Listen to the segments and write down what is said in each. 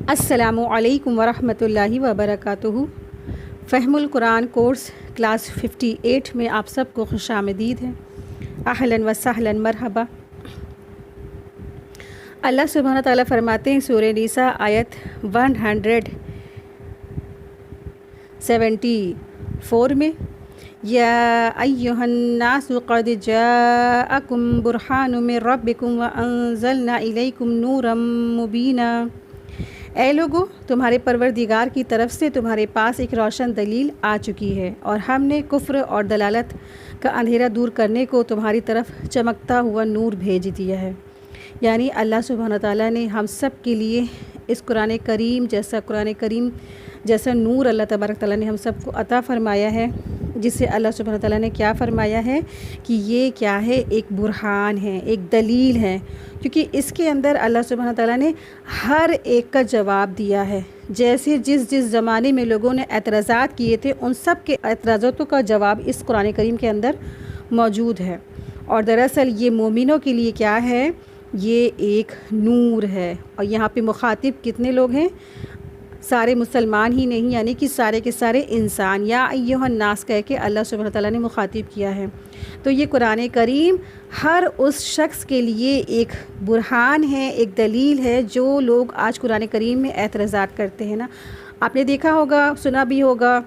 السلام علیکم ورحمۃ اللہ وبرکاتہ۔ فہم القرآن کورس کلاس 58 میں آپ سب کو خوش آمدید ہے۔ اہلاً و سہلاً مرحبا۔ اللہ سبحانہ تعالیٰ فرماتے ہیں سورہ نساء آیت 174 میں، یا ایھا الناس قد جاءکم برہان من ربکم وانزلنا الیکم نورا مبینا۔ اے لوگو، تمہارے پروردگار کی طرف سے تمہارے پاس ایک روشن دلیل آ چکی ہے، اور ہم نے کفر اور دلالت کا اندھیرا دور کرنے کو تمہاری طرف چمکتا ہوا نور بھیج دیا ہے۔ یعنی اللہ سبحانہ تعالیٰ نے ہم سب کے لیے اس قرآن کریم جیسا نور اللہ تبارک تعالیٰ نے ہم سب کو عطا فرمایا ہے، جس سے اللہ سبحانہ تعالیٰ نے کیا فرمایا ہے کہ یہ کیا ہے، ایک برہان ہے، ایک دلیل ہے، کیونکہ اس کے اندر اللہ سبحانہ تعالیٰ نے ہر ایک کا جواب دیا ہے۔ جیسے جس زمانے میں لوگوں نے اعتراضات کیے تھے، ان سب کے اعتراضاتوں کا جواب اس قرآن کریم کے اندر موجود ہے۔ اور دراصل یہ مومنوں کے لیے کیا ہے، یہ ایک نور ہے۔ اور یہاں پہ مخاطب کتنے لوگ ہیں؟ سارے مسلمان ہی نہیں، یعنی کہ سارے کے سارے انسان، یا ایھا الناس کہہ کے اللہ سبحانہ تعالیٰ نے مخاطب کیا ہے۔ تو یہ قرآن کریم ہر اس شخص کے لیے ایک برہان ہے، ایک دلیل ہے، جو لوگ آج قرآن کریم میں اعتراضات کرتے ہیں نا۔ آپ نے دیکھا ہوگا، سنا بھی ہوگا،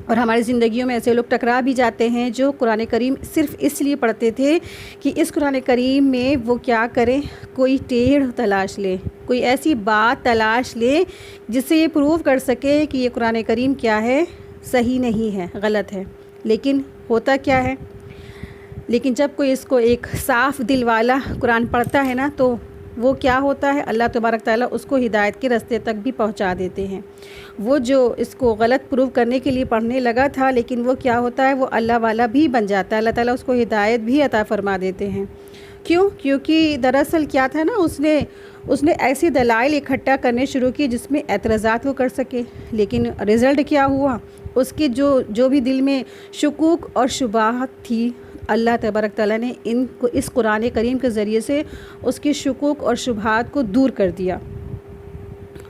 اور ہماری زندگیوں میں ایسے لوگ ٹکرا بھی جاتے ہیں جو قرآن کریم صرف اس لیے پڑھتے تھے کہ اس قرآن کریم میں وہ کیا کریں، کوئی ٹیڑھ تلاش لے، کوئی ایسی بات تلاش لے جس سے یہ پروو کر سکے کہ یہ قرآن کریم کیا ہے، صحیح نہیں ہے، غلط ہے۔ لیکن ہوتا کیا ہے، لیکن جب کوئی اس کو ایک صاف دل والا قرآن پڑھتا ہے نا، تو وہ کیا ہوتا ہے، اللہ تبارک تعالیٰ اس کو ہدایت کے راستے تک بھی پہنچا دیتے ہیں۔ وہ جو اس کو غلط پروو کرنے کے لیے پڑھنے لگا تھا، لیکن وہ کیا ہوتا ہے، وہ اللہ والا بھی بن جاتا ہے، اللہ تعالیٰ اس کو ہدایت بھی عطا فرما دیتے ہیں۔ کیونکہ دراصل کیا تھا نا، اس نے ایسے دلائل اکٹھا کرنے شروع کیے جس میں اعتراضات وہ کر سکے، لیکن رزلٹ کیا ہوا، اس کے جو بھی دل میں شکوک اور شبہات تھی، اللہ تبارک تعالیٰ نے ان کو اس قرآن کریم کے ذریعے سے اس کے شکوک اور شبہات کو دور کر دیا،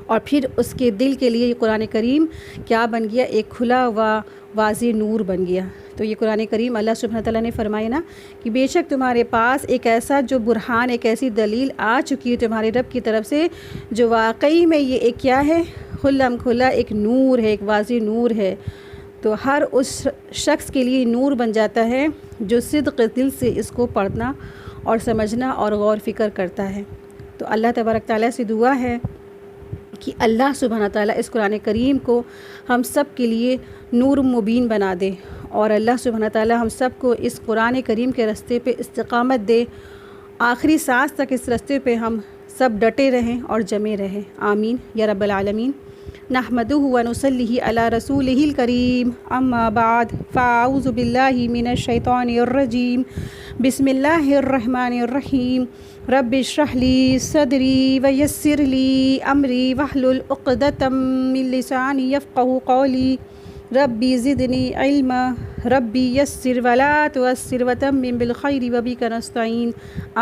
اور پھر اس کے دل کے لیے یہ قرآن کریم کیا بن گیا، ایک کھلا ہوا واضح نور بن گیا۔ تو یہ قرآن کریم اللہ سبحانہ تعالیٰ نے فرمایا نا کہ بے شک تمہارے پاس ایک ایسا جو برہان، ایک ایسی دلیل آ چکی ہے تمہارے رب کی طرف سے، جو واقعی میں یہ ایک کیا ہے، کھلا ایک نور ہے، ایک واضح نور ہے۔ تو ہر اس شخص کے لیے نور بن جاتا ہے جو صدق دل سے اس کو پڑھنا اور سمجھنا اور غور فکر کرتا ہے۔ تو اللہ تبارک تعالیٰ سے دعا ہے کہ اللہ سبحانہ تعالیٰ اس قرآن کریم کو ہم سب کے لیے نور مبین بنا دے، اور اللہ سبحانہ تعالیٰ ہم سب کو اس قرآن کریم کے راستے پہ استقامت دے، آخری سانس تک اس راستے پہ ہم سب ڈٹے رہیں اور جمے رہیں۔ آمین یا رب العالمین۔ نحمدہ ونصلی علی رسولہ الکریم، اما بعد فاعوذ باللہ من الشیطان الرجیم، بسم اللہ الرحمن الرحیم۔ رب اشرح لی صدری ویسر لی امری واحلل عقدۃ من لسانی یفقہوا قولی، ربی زدنی علما، ربی یسر ولا تعسر وتمم بالخیر وبک نستعین۔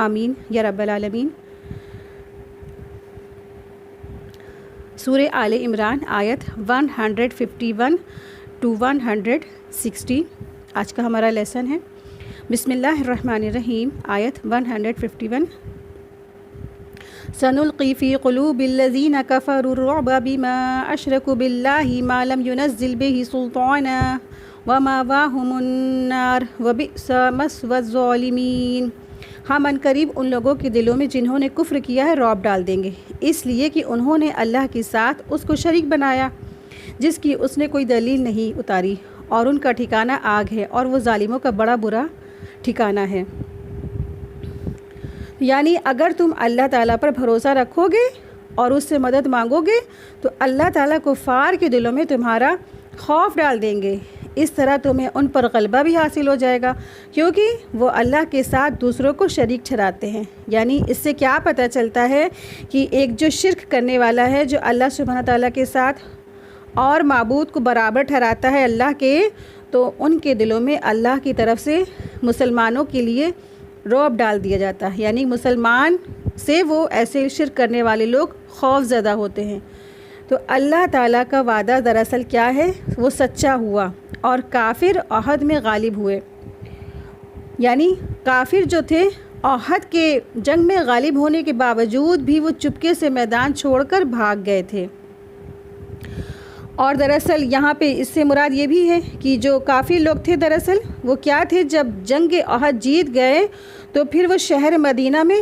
آمین یا رب العالمین۔ سورہ آل عمران آیت 151 to 160 آج کا ہمارا لیسن ہے۔ بسم اللہ الرحمن الرحیم۔ آیت 151، سنلقی فی قلوب الذین کفروا الرعب بما اشرکوا باللہ ما لم ينزل به سلطانا ومأواہم النار وبئس مثوى الظالمین۔ ہم عنقریب ان لوگوں کے دلوں میں جنہوں نے کفر کیا ہے رعب ڈال دیں گے، اس لیے کہ انہوں نے اللہ کے ساتھ اس کو شریک بنایا جس کی اس نے کوئی دلیل نہیں اتاری، اور ان کا ٹھکانہ آگ ہے، اور وہ ظالموں کا بڑا برا ٹھکانہ ہے۔ یعنی اگر تم اللہ تعالیٰ پر بھروسہ رکھو گے اور اس سے مدد مانگو گے تو اللہ تعالیٰ کفار کے دلوں میں تمہارا خوف ڈال دیں گے، اس طرح تمہیں ان پر غلبہ بھی حاصل ہو جائے گا، کیونکہ وہ اللہ کے ساتھ دوسروں کو شریک ٹھہراتے ہیں۔ یعنی اس سے کیا پتہ چلتا ہے کہ ایک جو شرک کرنے والا ہے، جو اللہ سبحانہ تعالیٰ کے ساتھ اور معبود کو برابر ٹھہراتا ہے اللہ کے، تو ان کے دلوں میں اللہ کی طرف سے مسلمانوں کے لیے رعب ڈال دیا جاتا ہے، یعنی مسلمان سے وہ ایسے شرک کرنے والے لوگ خوف زدہ ہوتے ہیں۔ تو اللہ تعالیٰ کا وعدہ دراصل کیا ہے، وہ سچا ہوا اور کافر احد میں غالب ہوئے، یعنی کافر جو تھے احد کے جنگ میں غالب ہونے کے باوجود بھی وہ چپکے سے میدان چھوڑ کر بھاگ گئے تھے۔ اور دراصل یہاں پہ اس سے مراد یہ بھی ہے کہ جو کافر لوگ تھے دراصل وہ کیا تھے، جب جنگ احد جیت گئے تو پھر وہ شہر مدینہ میں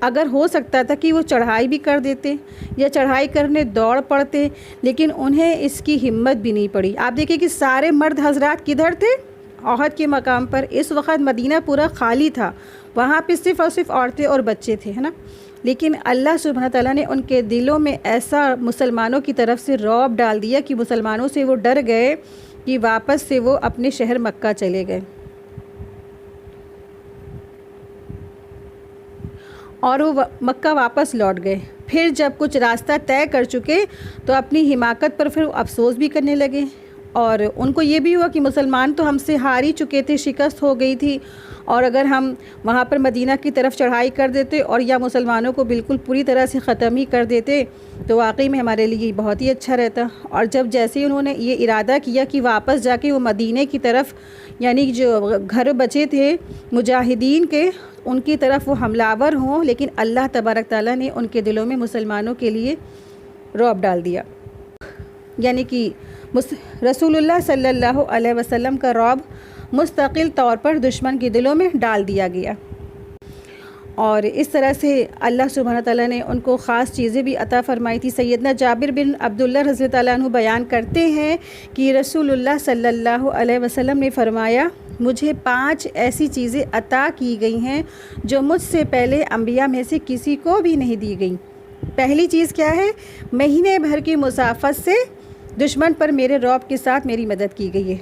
اگر ہو سکتا تھا کہ وہ چڑھائی بھی کر دیتے یا چڑھائی کرنے دوڑ پڑتے، لیکن انہیں اس کی ہمت بھی نہیں پڑی۔ آپ دیکھیں کہ سارے مرد حضرات کدھر تھے؟ احد کے مقام پر۔ اس وقت مدینہ پورا خالی تھا، وہاں پہ صرف اور صرف عورتیں اور بچے تھے، ہے نا۔ لیکن اللہ سبحانہ تعالیٰ نے ان کے دلوں میں ایسا مسلمانوں کی طرف سے رعب ڈال دیا کہ مسلمانوں سے وہ ڈر گئے کہ واپس سے وہ اپنے شہر مکہ چلے گئے، اور وہ مکہ واپس لوٹ گئے۔ پھر جب کچھ راستہ طے کر چکے تو اپنی حماقت پر پھر افسوس بھی کرنے لگے، اور ان کو یہ بھی ہوا کہ مسلمان تو ہم سے ہار ہی چکے تھے، شکست ہو گئی تھی، اور اگر ہم وہاں پر مدینہ کی طرف چڑھائی کر دیتے اور یا مسلمانوں کو بالکل پوری طرح سے ختم ہی کر دیتے تو واقعی میں ہمارے لیے بہت ہی اچھا رہتا۔ اور جب جیسے ہی انہوں نے یہ ارادہ کیا کہ واپس جا کے وہ مدینہ کی طرف، یعنی جو گھر بچے تھے مجاہدین کے، ان کی طرف وہ حملہ ہوں، لیکن اللہ تبارک تعالیٰ نے ان کے دلوں میں مسلمانوں کے لیے رعب ڈال دیا، یعنی کہ رسول اللہ صلی اللہ علیہ وسلم کا رعب مستقل طور پر دشمن کے دلوں میں ڈال دیا گیا۔ اور اس طرح سے اللہ سبحانہ تعالیٰ نے ان کو خاص چیزیں بھی عطا فرمائی تھی۔ سیدنا جابر بن عبداللہ رضی اللہ عنہ بیان کرتے ہیں کہ رسول اللہ صلی اللہ علیہ وسلم نے فرمایا، مجھے 5 ایسی چیزیں عطا کی گئی ہیں جو مجھ سے پہلے انبیاء میں سے کسی کو بھی نہیں دی گئیں۔ پہلی چیز کیا ہے؟ مہینے بھر کی مسافت سے دشمن پر میرے رعب کے ساتھ میری مدد کی گئی ہے۔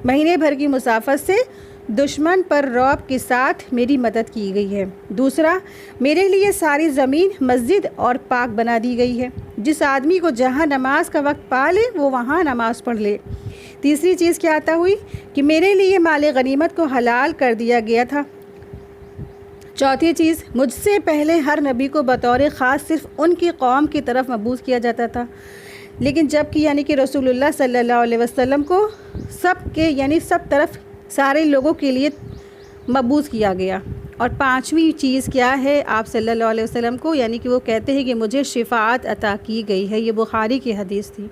مہینے بھر کی مسافت سے دشمن پر رعب کے ساتھ میری مدد کی گئی ہے۔ دوسرا، میرے لیے ساری زمین مسجد اور پاک بنا دی گئی ہے، جس آدمی کو جہاں نماز کا وقت پا لے وہ وہاں نماز پڑھ لے۔ تیسری چیز کیا عطا ہوئی کہ میرے لیے مال غنیمت کو حلال کر دیا گیا تھا۔ چوتھی چیز، مجھ سے پہلے ہر نبی کو بطور خاص صرف ان کی قوم کی طرف مبعوث کیا جاتا تھا، لیکن جب کہ یعنی کہ رسول اللہ صلی اللہ علیہ وسلم کو سب کے یعنی سب طرف سارے لوگوں کے لیے مبعوث کیا گیا۔ اور 5ویں چیز کیا ہے؟ آپ صلی اللہ علیہ وسلم کو یعنی کہ وہ کہتے ہیں کہ مجھے شفاعت عطا کی گئی ہے، یہ بخاری کی حدیث تھی۔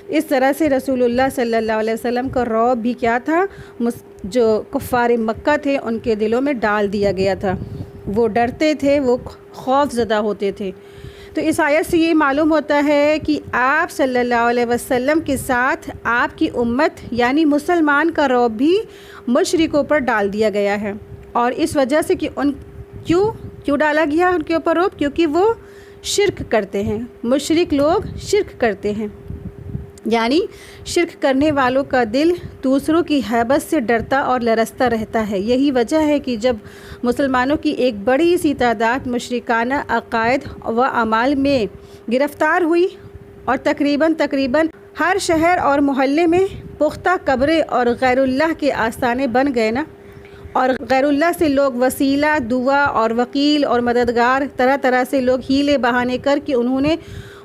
اس طرح سے رسول اللہ صلی اللہ علیہ وسلم کا رعب بھی کیا تھا؟ جو کفار مکہ تھے ان کے دلوں میں ڈال دیا گیا تھا، وہ ڈرتے تھے، وہ خوف زدہ ہوتے تھے۔ تو اس آیت سے یہ معلوم ہوتا ہے کہ آپ صلی اللہ علیہ وسلم کے ساتھ آپ کی امت یعنی مسلمان کا رعب بھی مشرکوں پر ڈال دیا گیا ہے، اور اس وجہ سے کہ کیوں ڈالا گیا ان کے اوپر رعب؟ کیونکہ وہ شرک کرتے ہیں، مشرک لوگ شرک کرتے ہیں، یعنی شرک کرنے والوں کا دل دوسروں کی ہیبت سے ڈرتا اور لرزتا رہتا ہے۔ یہی وجہ ہے کہ جب مسلمانوں کی ایک بڑی سی تعداد مشرکانہ عقائد و اعمال میں گرفتار ہوئی اور تقریباً ہر شہر اور محلے میں پختہ قبریں اور غیر اللہ کے آستانے بن گئے نا، اور غیر اللہ سے لوگ وسیلہ، دعا اور وکیل اور مددگار طرح طرح سے لوگ ہیلے بہانے کر کے انہوں نے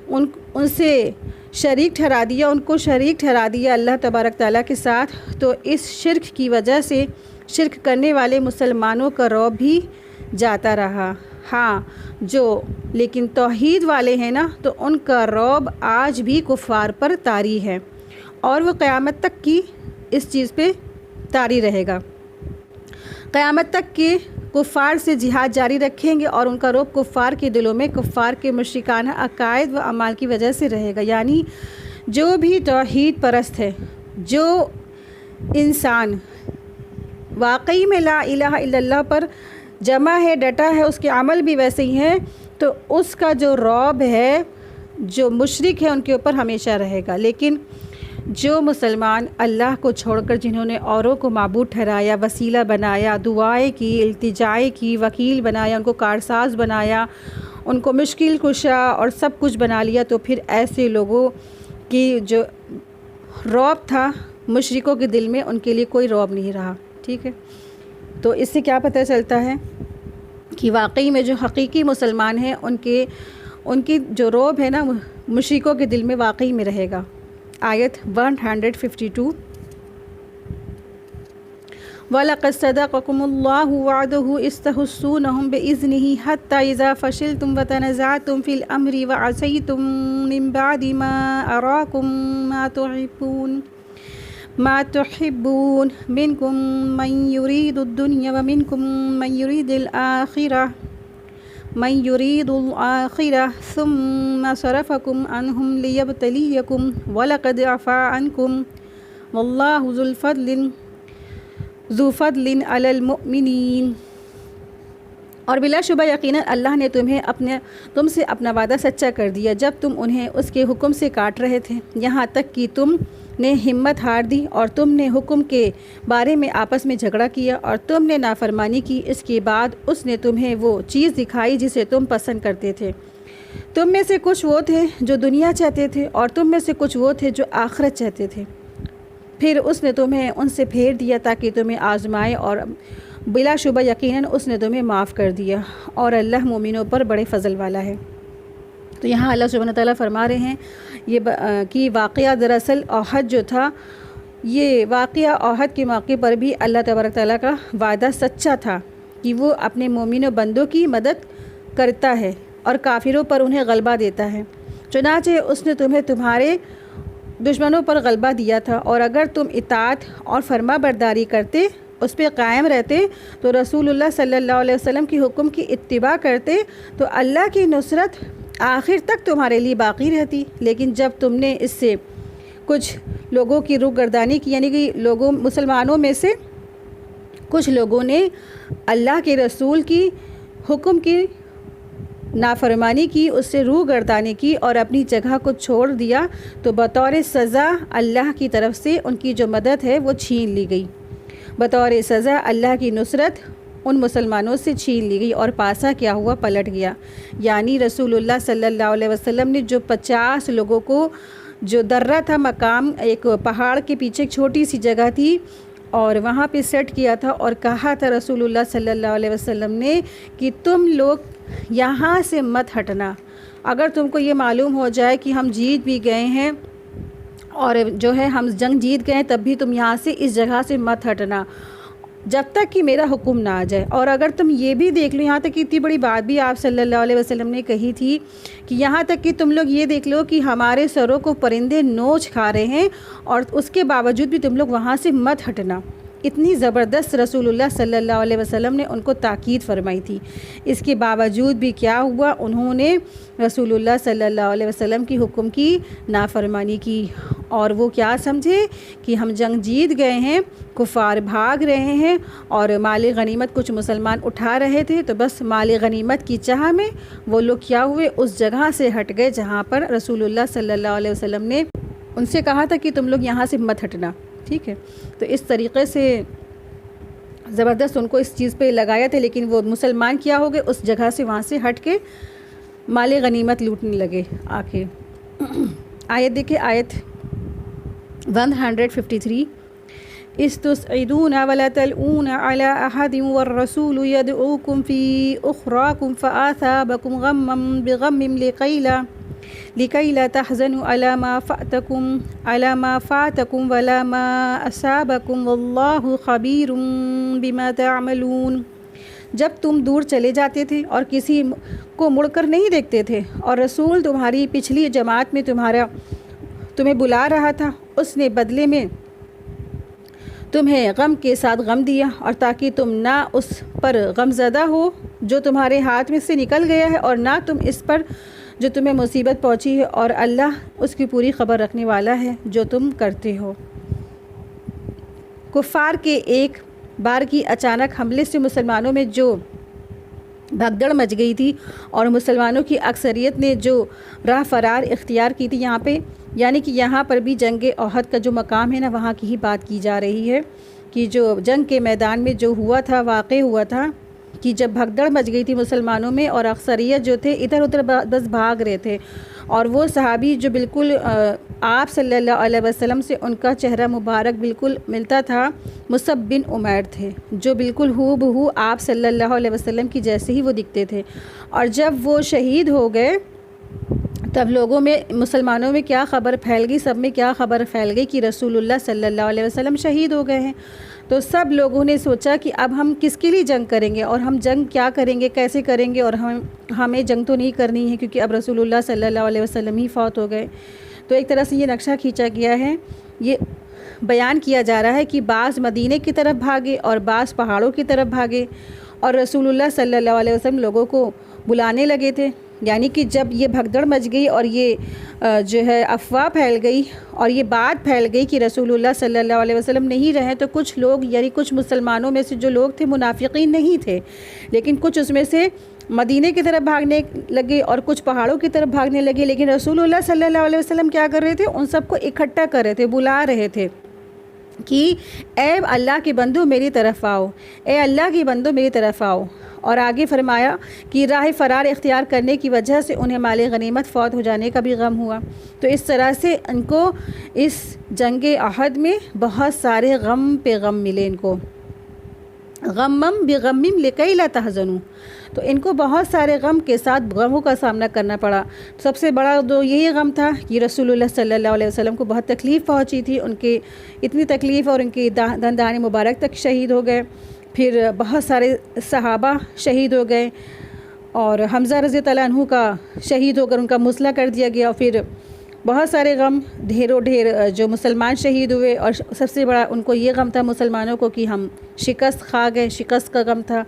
ان سے شریک ٹھہرا دیا، ان کو شریک ٹھہرا دیا اللہ تبارک تعالیٰ کے ساتھ۔ تو اس شرک کی وجہ سے شرک کرنے والے مسلمانوں کا رعب بھی جاتا رہا۔ ہاں، لیکن توحید والے ہیں نا، تو ان کا رعب آج بھی کفار پر طاری ہے، اور وہ قیامت تک کی اس چیز پہ طاری رہے گا۔ قیامت تک کے کفار سے جہاد جاری رکھیں گے، اور ان کا رعب کفار کے دلوں میں کفار کے مشرکانہ عقائد و اعمال کی وجہ سے رہے گا۔ یعنی جو بھی توحید پرست ہے، جو انسان واقعی میں لا الہ الا اللہ پر جمع ہے، ڈٹا ہے، اس کے عمل بھی ویسے ہی ہیں، تو اس کا جو رعب ہے، جو مشرک ہے ان کے اوپر ہمیشہ رہے گا۔ لیکن جو مسلمان اللہ کو چھوڑ کر جنہوں نے اوروں کو معبود ٹھہرایا، وسیلہ بنایا، دعائیں کی، التجائیں کی، وکیل بنایا، ان کو کارساز بنایا، ان کو مشکل کشا اور سب کچھ بنا لیا، تو پھر ایسے لوگوں کی جو رعب تھا مشرکوں کے دل میں، ان کے لیے کوئی رعب نہیں رہا۔ ٹھیک ہے۔ تو اس سے کیا پتہ چلتا ہے کہ واقعی میں جو حقیقی مسلمان ہیں ان کی جو رعب ہے نا مشرکوں کے دل میں واقعی میں رہے گا۔ آیت 152 وَلَقَدْ صَدَقَكُمُ اللَّهُ وَعْدَهُ إِذْ تَحُسُّونَهُم بِإِذْنِهِ حَتَّى إِذَا فَشِلْتُمْ وَتَنَازَعْتُمْ فِي الْأَمْرِ وَعَصَيْتُم مِّن بَعْدِ مَا أَرَاكُم ما تحبون منكم من يريد الدنيا ومنكم من يريد الآخرة ثم صرفكم عنهم ليبتليكم ولقد عفا عنكم والله ذو فضل على المؤمنين۔ اور بلا شبہ یقیناً اللہ نے تم سے اپنا وعدہ سچا کر دیا جب تم انہیں اس کے حکم سے کاٹ رہے تھے، یہاں تک کہ تم نے ہمت ہار دی اور تم نے حکم کے بارے میں آپس میں جھگڑا کیا اور تم نے نافرمانی کی۔ اس کے بعد اس نے تمہیں وہ چیز دکھائی جسے تم پسند کرتے تھے۔ تم میں سے کچھ وہ تھے جو دنیا چاہتے تھے اور تم میں سے کچھ وہ تھے جو آخرت چاہتے تھے۔ پھر اس نے تمہیں ان سے پھیر دیا تاکہ تمہیں آزمائے اور بلا شبہ یقیناً اس نے تمہیں معاف کر دیا اور اللہ مومنوں پر بڑے فضل والا ہے۔ تو یہاں اللہ سبحانہ تعالیٰ فرما رہے ہیں کہ واقعہ دراصل احد جو تھا، یہ واقعہ احد کے موقع پر بھی اللہ تبارک تعالیٰ کا وعدہ سچا تھا کہ وہ اپنے مومنوں بندوں کی مدد کرتا ہے اور کافروں پر انہیں غلبہ دیتا ہے۔ چنانچہ اس نے تمہیں تمہارے دشمنوں پر غلبہ دیا تھا، اور اگر تم اطاعت اور فرما برداری کرتے، اس پہ قائم رہتے تو رسول اللہ صلی اللہ علیہ وسلم کی حکم کی اتباع کرتے تو اللہ کی نصرت آخر تک تمہارے لیے باقی رہتی۔ لیکن جب تم نے اس سے کچھ لوگوں کی روح گردانی کی، یعنی کہ مسلمانوں میں سے کچھ لوگوں نے اللہ کے رسول کی حکم کی نافرمانی کی، اس سے روح گردانی کی اور اپنی جگہ کو چھوڑ دیا، تو بطور سزا اللہ کی طرف سے ان کی جو مدد ہے وہ چھین لی گئی۔ بطور سزا اللہ کی نصرت ان مسلمانوں سے چھین لی گئی اور پاسا کیا ہوا، پلٹ گیا۔ یعنی رسول اللہ صلی اللہ علیہ وسلم نے جو 50 لوگوں کو جو درہ تھا، مقام ایک پہاڑ کے پیچھے ایک چھوٹی سی جگہ تھی، اور وہاں پہ سیٹ کیا تھا اور کہا تھا رسول اللہ صلی اللہ علیہ وسلم نے کہ تم لوگ یہاں سے مت ہٹنا، اگر تم کو یہ معلوم ہو جائے کہ ہم جیت بھی گئے ہیں اور جو ہے ہم جنگ جیت گئے ہیں، تب بھی تم یہاں سے اس جگہ سے مت ہٹنا جب تک کہ میرا حکم نہ آ جائے۔ اور اگر تم یہ بھی دیکھ لو، یہاں تک کہ اتنی بڑی بات بھی آپ صلی اللہ علیہ وسلم نے کہی تھی کہ یہاں تک کہ تم لوگ یہ دیکھ لو کہ ہمارے سروں کو پرندے نوچ کھا رہے ہیں اور اس کے باوجود بھی تم لوگ وہاں سے مت ہٹنا۔ اتنی زبردست رسول اللہ صلی اللہ علیہ وسلم نے ان کو تاکید فرمائی تھی۔ اس کے باوجود بھی کیا ہوا، انہوں نے رسول اللہ صلی اللہ علیہ وسلم کی حکم کی نافرمانی کی، اور وہ کیا سمجھے کہ ہم جنگ جیت گئے ہیں، کفار بھاگ رہے ہیں اور مال غنیمت کچھ مسلمان اٹھا رہے تھے، تو بس مال غنیمت کی چاہ میں وہ لوگ کیا ہوئے، اس جگہ سے ہٹ گئے جہاں پر رسول اللہ صلی اللہ علیہ وسلم نے ان سے کہا تھا کہ تم لوگ یہاں سے مت ہٹنا۔ ٹھیک ہے، تو اس طریقے سے زبردست ان کو اس چیز پہ لگایا تھا، لیکن وہ مسلمان کیا ہو گئے، اس جگہ سے وہاں سے ہٹ کے مال غنیمت لوٹنے لگے آخر۔ آیت دیکھیں، آیت 153 استسعدون ولا تلؤون على أحد والرسول يدعوكم في أخراكم فآثابكم غما بغم لكي لا تحزنوا على ما فاتكم ولا ما أصابكم والله خبير بما تعملون۔ جب تم دور چلے جاتے تھے اور کسی کو مڑ کر نہیں دیکھتے تھے، اور رسول تمہاری پچھلی جماعت میں تمہیں بلا رہا تھا، اس نے بدلے میں تمہیں غم کے ساتھ غم دیا، اور تاکہ تم نہ اس پر غم زدہ ہو جو تمہارے ہاتھ میں سے نکل گیا ہے، اور نہ تم اس پر جو تمہیں مصیبت پہنچی ہے، اور اللہ اس کی پوری خبر رکھنے والا ہے جو تم کرتے ہو۔ کفار کے ایک بار کی اچانک حملے سے مسلمانوں میں جو بھگدڑ مچ گئی تھی اور مسلمانوں کی اکثریت نے جو راہ فرار اختیار کی تھی، یہاں پہ یعنی کہ یہاں پر بھی جنگ احد کا جو مقام ہے نا، وہاں کی ہی بات کی جا رہی ہے کہ جو جنگ کے میدان میں جو ہوا تھا، واقع ہوا تھا، کہ جب بھگدڑ مچ گئی تھی مسلمانوں میں اور اکثریت جو تھے ادھر ادھر بس بھاگ رہے تھے، اور وہ صحابی جو بالکل آپ صلی اللہ علیہ وسلم سے ان کا چہرہ مبارک بالکل ملتا تھا، مصعب بن عمیر تھے، جو بالکل ہو بہو آپ صلی اللہ علیہ وسلم کی جیسے ہی وہ دکھتے تھے۔ اور جب وہ شہید ہو گئے تب لوگوں میں، مسلمانوں میں کیا خبر پھیل گئی، سب میں کیا خبر پھیل گئی کہ رسول اللہ صلی اللہ علیہ وسلم شہید ہو گئے ہیں۔ تو سب لوگوں نے سوچا کہ اب ہم کس کے لیے جنگ کریں گے، اور ہم جنگ کیا کریں گے، کیسے کریں گے، اور ہمیں جنگ تو نہیں کرنی ہے کیونکہ اب رسول اللہ صلی اللہ علیہ وسلم ہی فوت ہو گئے۔ تو ایک طرح سے یہ نقشہ کھینچا گیا ہے، یہ بیان کیا جا رہا ہے کہ بعض مدینے کی طرف بھاگے اور بعض پہاڑوں کی طرف بھاگے، اور رسول اللہ صلی اللہ علیہ وسلم لوگوں کو بلانے لگے تھے۔ یعنی کہ جب یہ بھگدڑ مچ گئی اور یہ جو ہے افواہ پھیل گئی اور یہ بات پھیل گئی کہ رسول اللہ صلی اللہ علیہ وسلم نہیں رہے، تو کچھ لوگ، یعنی کچھ مسلمانوں میں سے جو لوگ تھے منافقین نہیں تھے، لیکن کچھ اس میں سے مدینے کی طرف بھاگنے لگے اور کچھ پہاڑوں کی طرف بھاگنے لگے۔ لیکن رسول اللہ صلی اللہ علیہ وسلم کیا کر رہے تھے، ان سب کو اکٹھا کر رہے تھے، بلا رہے تھے کہ اے اللہ کے بندو میری طرف آؤ، اے اللہ کے بندو میری طرف آؤ۔ اور آگے فرمایا کہ راہ فرار اختیار کرنے کی وجہ سے انہیں مال غنیمت فوت ہو جانے کا بھی غم ہوا۔ تو اس طرح سے ان کو اس جنگ احد میں بہت سارے غم پہ غم ملے، ان کو غمم بغمم لکی لا تحزنوا، تو ان کو بہت سارے غم کے ساتھ غموں کا سامنا کرنا پڑا۔ سب سے بڑا تو یہی غم تھا کہ رسول اللہ صلی اللہ علیہ وسلم کو بہت تکلیف پہنچی تھی، ان کے اتنی تکلیف اور ان کے دندان مبارک تک شہید ہو گئے۔ پھر بہت سارے صحابہ شہید ہو گئے، اور حمزہ رضی اللہ عنہ کا شہید ہو کر ان کا مسلح کر دیا گیا۔ پھر بہت سارے غم، ڈھیروں ڈھیر جو مسلمان شہید ہوئے، اور سب سے بڑا ان کو یہ غم تھا مسلمانوں کو کہ ہم شکست کھا گئے، شکست کا غم تھا۔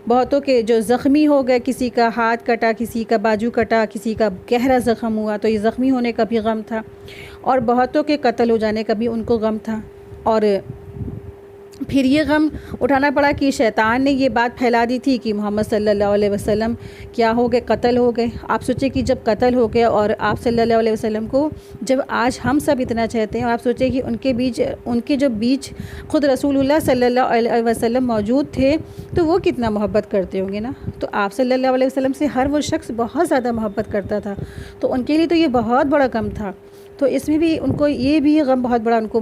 بہتوں کے جو زخمی ہو گئے، کسی کا ہاتھ کٹا، کسی کا بازو کٹا، کسی کا گہرا زخم ہوا، تو یہ زخمی ہونے کا بھی غم تھا، اور بہتوں کے قتل ہو جانے کا بھی ان کو غم تھا۔ اور پھر یہ غم اٹھانا پڑا کہ شیطان نے یہ بات پھیلا دی تھی کہ محمد صلی اللہ علیہ وسلم کیا ہو گئے، قتل ہو گئے۔ آپ سوچیں کہ جب قتل ہو گئے اور آپ صلی اللہ علیہ وسلم کو جب آج ہم سب اتنا چاہتے ہیں، اور آپ سوچیں کہ ان کے جو بیچ خود رسول اللہ صلی اللہ علیہ وسلم موجود تھے تو وہ کتنا محبت کرتے ہوں گے نا۔ تو آپ صلی اللہ علیہ وسلم سے ہر وہ شخص بہت زیادہ محبت کرتا تھا، تو ان کے لیے تو یہ بہت بڑا غم تھا۔ تو اس میں بھی ان کو یہ بھی غم بہت بڑا ان کو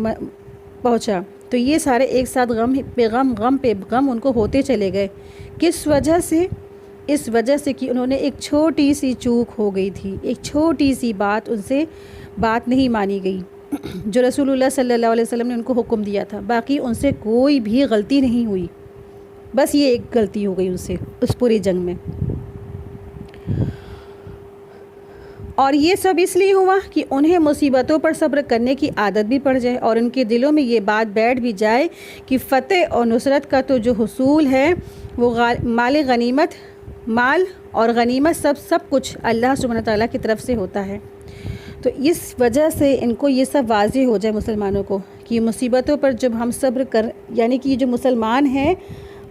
پہنچا۔ تو یہ سارے ایک ساتھ غم پہ غم، غم پہ غم ان کو ہوتے چلے گئے۔ کس وجہ سے؟ اس وجہ سے کہ انہوں نے ایک چھوٹی سی چوک ہو گئی تھی، ایک چھوٹی سی بات، ان سے بات نہیں مانی گئی جو رسول اللہ صلی اللہ علیہ وسلم نے ان کو حکم دیا تھا۔ باقی ان سے کوئی بھی غلطی نہیں ہوئی، بس یہ ایک غلطی ہو گئی ان سے اس پوری جنگ میں۔ اور یہ سب اس لیے ہوا کہ انہیں مصیبتوں پر صبر کرنے کی عادت بھی پڑ جائے، اور ان کے دلوں میں یہ بات بیٹھ بھی جائے کہ فتح اور نصرت کا تو جو حصول ہے وہ مال اور غنیمت سب کچھ اللہ سبحانہ تعالیٰ کی طرف سے ہوتا ہے۔ تو اس وجہ سے ان کو یہ سب واضح ہو جائے مسلمانوں کو کہ مصیبتوں پر جب ہم صبر یعنی کہ یہ جو مسلمان ہیں